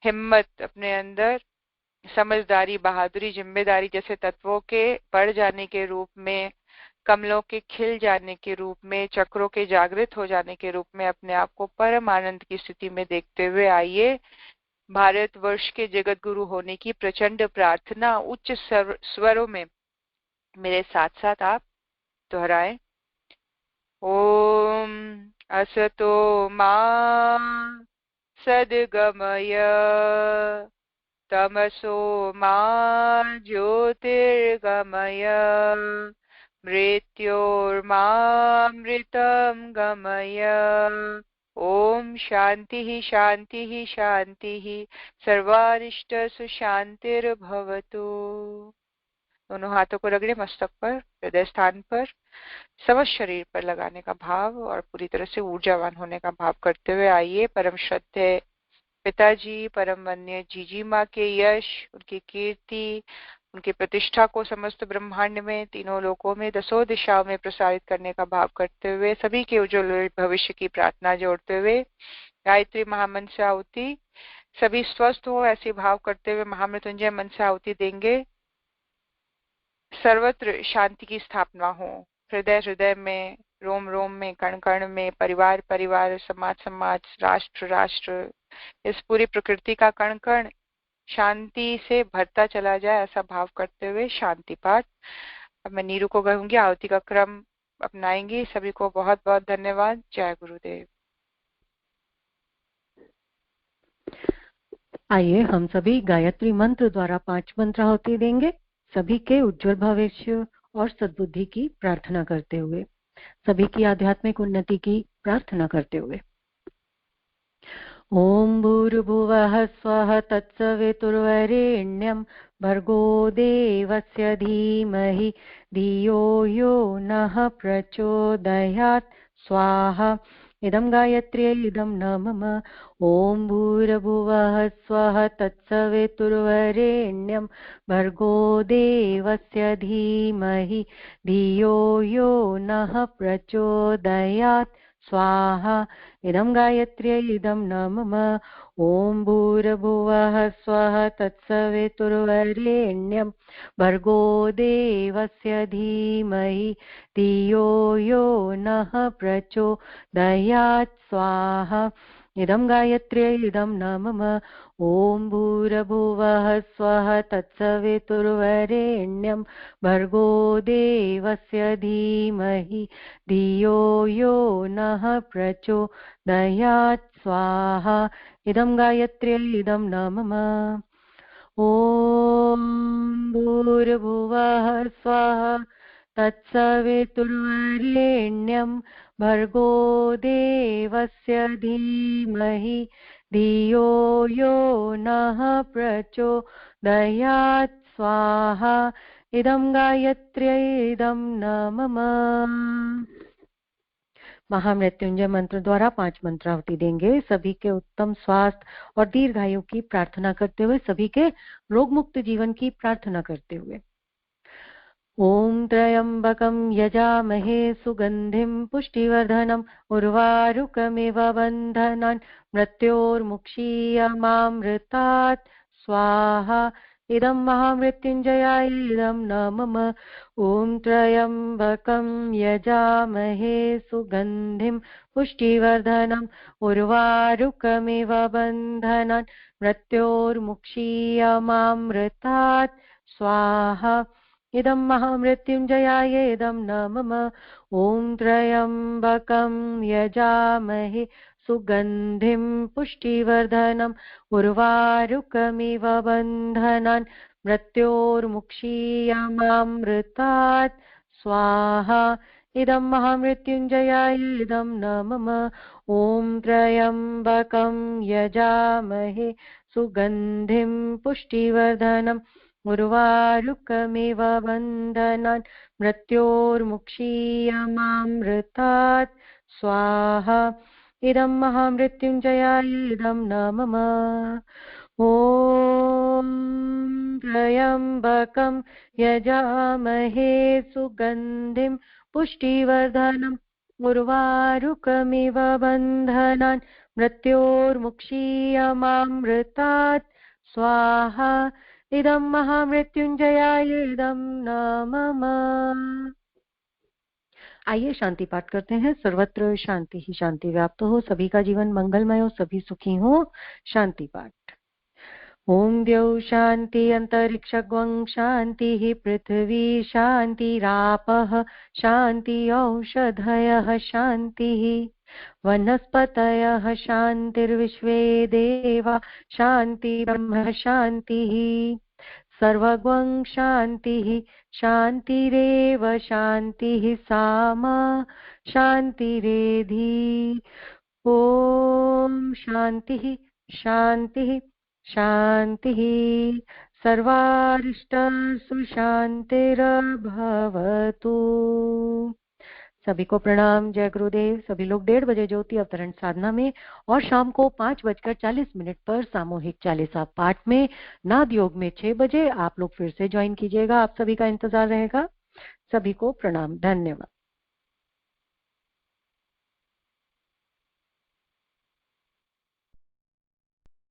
हिम्मत, अपने अंदर समझदारी, बहादुरी, जिम्मेदारी जैसे तत्वों के बढ़ जाने के रूप में, कमलों के खिल जाने के रूप में, चक्रों के जागृत हो जाने के रूप में अपने आप को परम आनंद की स्थिति में देखते हुए आइए भारतवर्ष के जगत गुरु होने की प्रचंड प्रार्थना उच्च स्वरों में मेरे साथ साथ आप दोहराएं। ॐ असतो मा सद्गमय तमसो मा ज्योतिर्गमय मृत्योर्मामृतं गमय। ओम शांति शांति शांति सर्वारिष्ट सुशांतिर्भवतु। दोनों हाथों को रगड़े मस्तक पर, हृदय स्थान पर, समस्त शरीर पर लगाने का भाव और पूरी तरह से ऊर्जावान होने का भाव करते हुए आइए परम श्रद्धेय पिताजी परम वन्य जीजी माँ के यश, उनकी कीर्ति, उनकी प्रतिष्ठा को समस्त ब्रह्मांड में, तीनों लोकों में, दसों दिशाओं में प्रसारित करने का भाव करते हुए सभी के उज्जवल भविष्य की प्रार्थना जोड़ते हुए गायत्री महामंत्र से आहुति, सभी स्वस्थ हो ऐसे भाव करते हुए महामृत्युंजय मंत्र से आहुति देंगे। सर्वत्र शांति की स्थापना हो, हृदय हृदय में, रोम रोम में, कण कण में, परिवार परिवार, समाज समाज, राष्ट्र राष्ट्र, इस पूरी प्रकृति का कण कण शांति से भरता चला जाए ऐसा भाव करते हुए शांति पाठ। अब मैं नीरू को कहूंगी, आहुति का क्रम अपनाएंगी। सभी को बहुत बहुत धन्यवाद। जय गुरुदेव। आइए हम सभी गायत्री मंत्र द्वारा 5 मंत्र आहुति देंगे, सभी के उज्जवल भविष्य और सद्बुद्धि की प्रार्थना करते हुए, सभी की आध्यात्मिक उन्नति की प्रार्थना करते हुए। ओम भूर्भुवः स्वः तत्सवितुर्वरेण्यं भर्गो देवस्य धीमहि धियो यो नः प्रचोदयात् स्वाहा। इदं गायत्र्यै इदं न मम। ॐ भूर्भुवः स्वः तत्सवितुर्वरेण्यं भर्गो देवस्य धीमहि धियो यो नः प्रचोदयात् स्वाहा। इदं गायत्र्यै इदं न मम। ॐ भूर्भुवः स्वः तत्सवितुर्वरेण्यं भर्गो देवस्य धीमहि धियो यो नः प्रचोदयात् स्वाहा। इदं गायत्र्यै इदं न मम। ॐ भूर्भुवः स्वः तत्सवितुर्वरेण्यं भर्गो देवस्य धीमहि धियो यो नः प्रचोदयात् स्वाहा। इदं गायत्र्यै इदं न मम। ॐ भूर्भुवः स्वः तत्सवितुर्वरेण्यं भर्गो देवस्य धीमहि धियो यो नः प्रचोदयात् स्वाहा। इदं गायत्र्यै इदं न मम। महामृत्युंजय मंत्र द्वारा 5 मंत्र आहुति देंगे, सभी के उत्तम स्वास्थ्य और दीर्घायु की प्रार्थना करते हुए, सभी के रोग मुक्त जीवन की प्रार्थना करते हुए। ओम त्र्यंबकं यजामहे सुगंधिं पुष्टिवर्धनम् उर्वारुकमिव बन्धनान् मृत्योर्मुक्षीयमामृतात् स्वाहा। इदं महामृत्युंजयाय इदं न मम। ॐ त्र्यंबकं यजामहे सुगंधिं पुष्टिवर्धनम् उर्वारुकमिव बन्धनान् मृत्योर्मुक्षीयमामृतात् स्वाहा। इदं महामृत्युंजयाय इदं न मम। ॐ त्र्यंबकं यजामहे सुगंधिं पुष्टिवर्धनम् उर्वारुकमिव बन्धनान् मृत्योर्मुक्षीयमामृतात् स्वाहा। इदं महामृत्युंजयाय इदं न मम। ॐ त्र्यंबकं यजामहे सुगंधिं पुष्टिवर्धनम् उर्वारुकमिव बन्धनान् मृत्योर्मुक्षीयमामृतात् स्वाहा। इदं महामृत्युंजयाय इदं न मम। ॐ त्र्यंबकं यजामहे सुगंधिं पुष्टिवर्धनम् उर्वारुकमिव बन्धनान् मृत्योर्मुक्षीयमामृतात् स्वाहा। इदं महामृत्युंजयाय इदं न मम। आइए शांति पाठ करते हैं। सर्वत्र शांति ही शांति व्याप्त हो, सभी का जीवन मंगलमय हो, सभी सुखी हो। शांति पाठ। ओम द्यौ शांति अंतरिक्षगं शांति पृथ्वी शांतिरापः शांति औषधयः शांति वनस्पतयः शांतिर्विश्वे देवा शांति ब्रह्म शांतिः सर्वगं शांतिः शांतिरेव शांतिः सामा शांतिरेधि ओम शांतिः शांतिः शांतिः सर्वारिष्टसु शांतिर्भवतु। सभी को प्रणाम, जय गुरुदेव। सभी लोग 1:30 बजे ज्योति अवतरण साधना में और शाम को 5:40 पर सामूहिक चालीसा पाठ में नाद योग में 6 बजे आप लोग फिर से ज्वाइन कीजिएगा। आप सभी का इंतजार रहेगा। सभी को प्रणाम, धन्यवाद।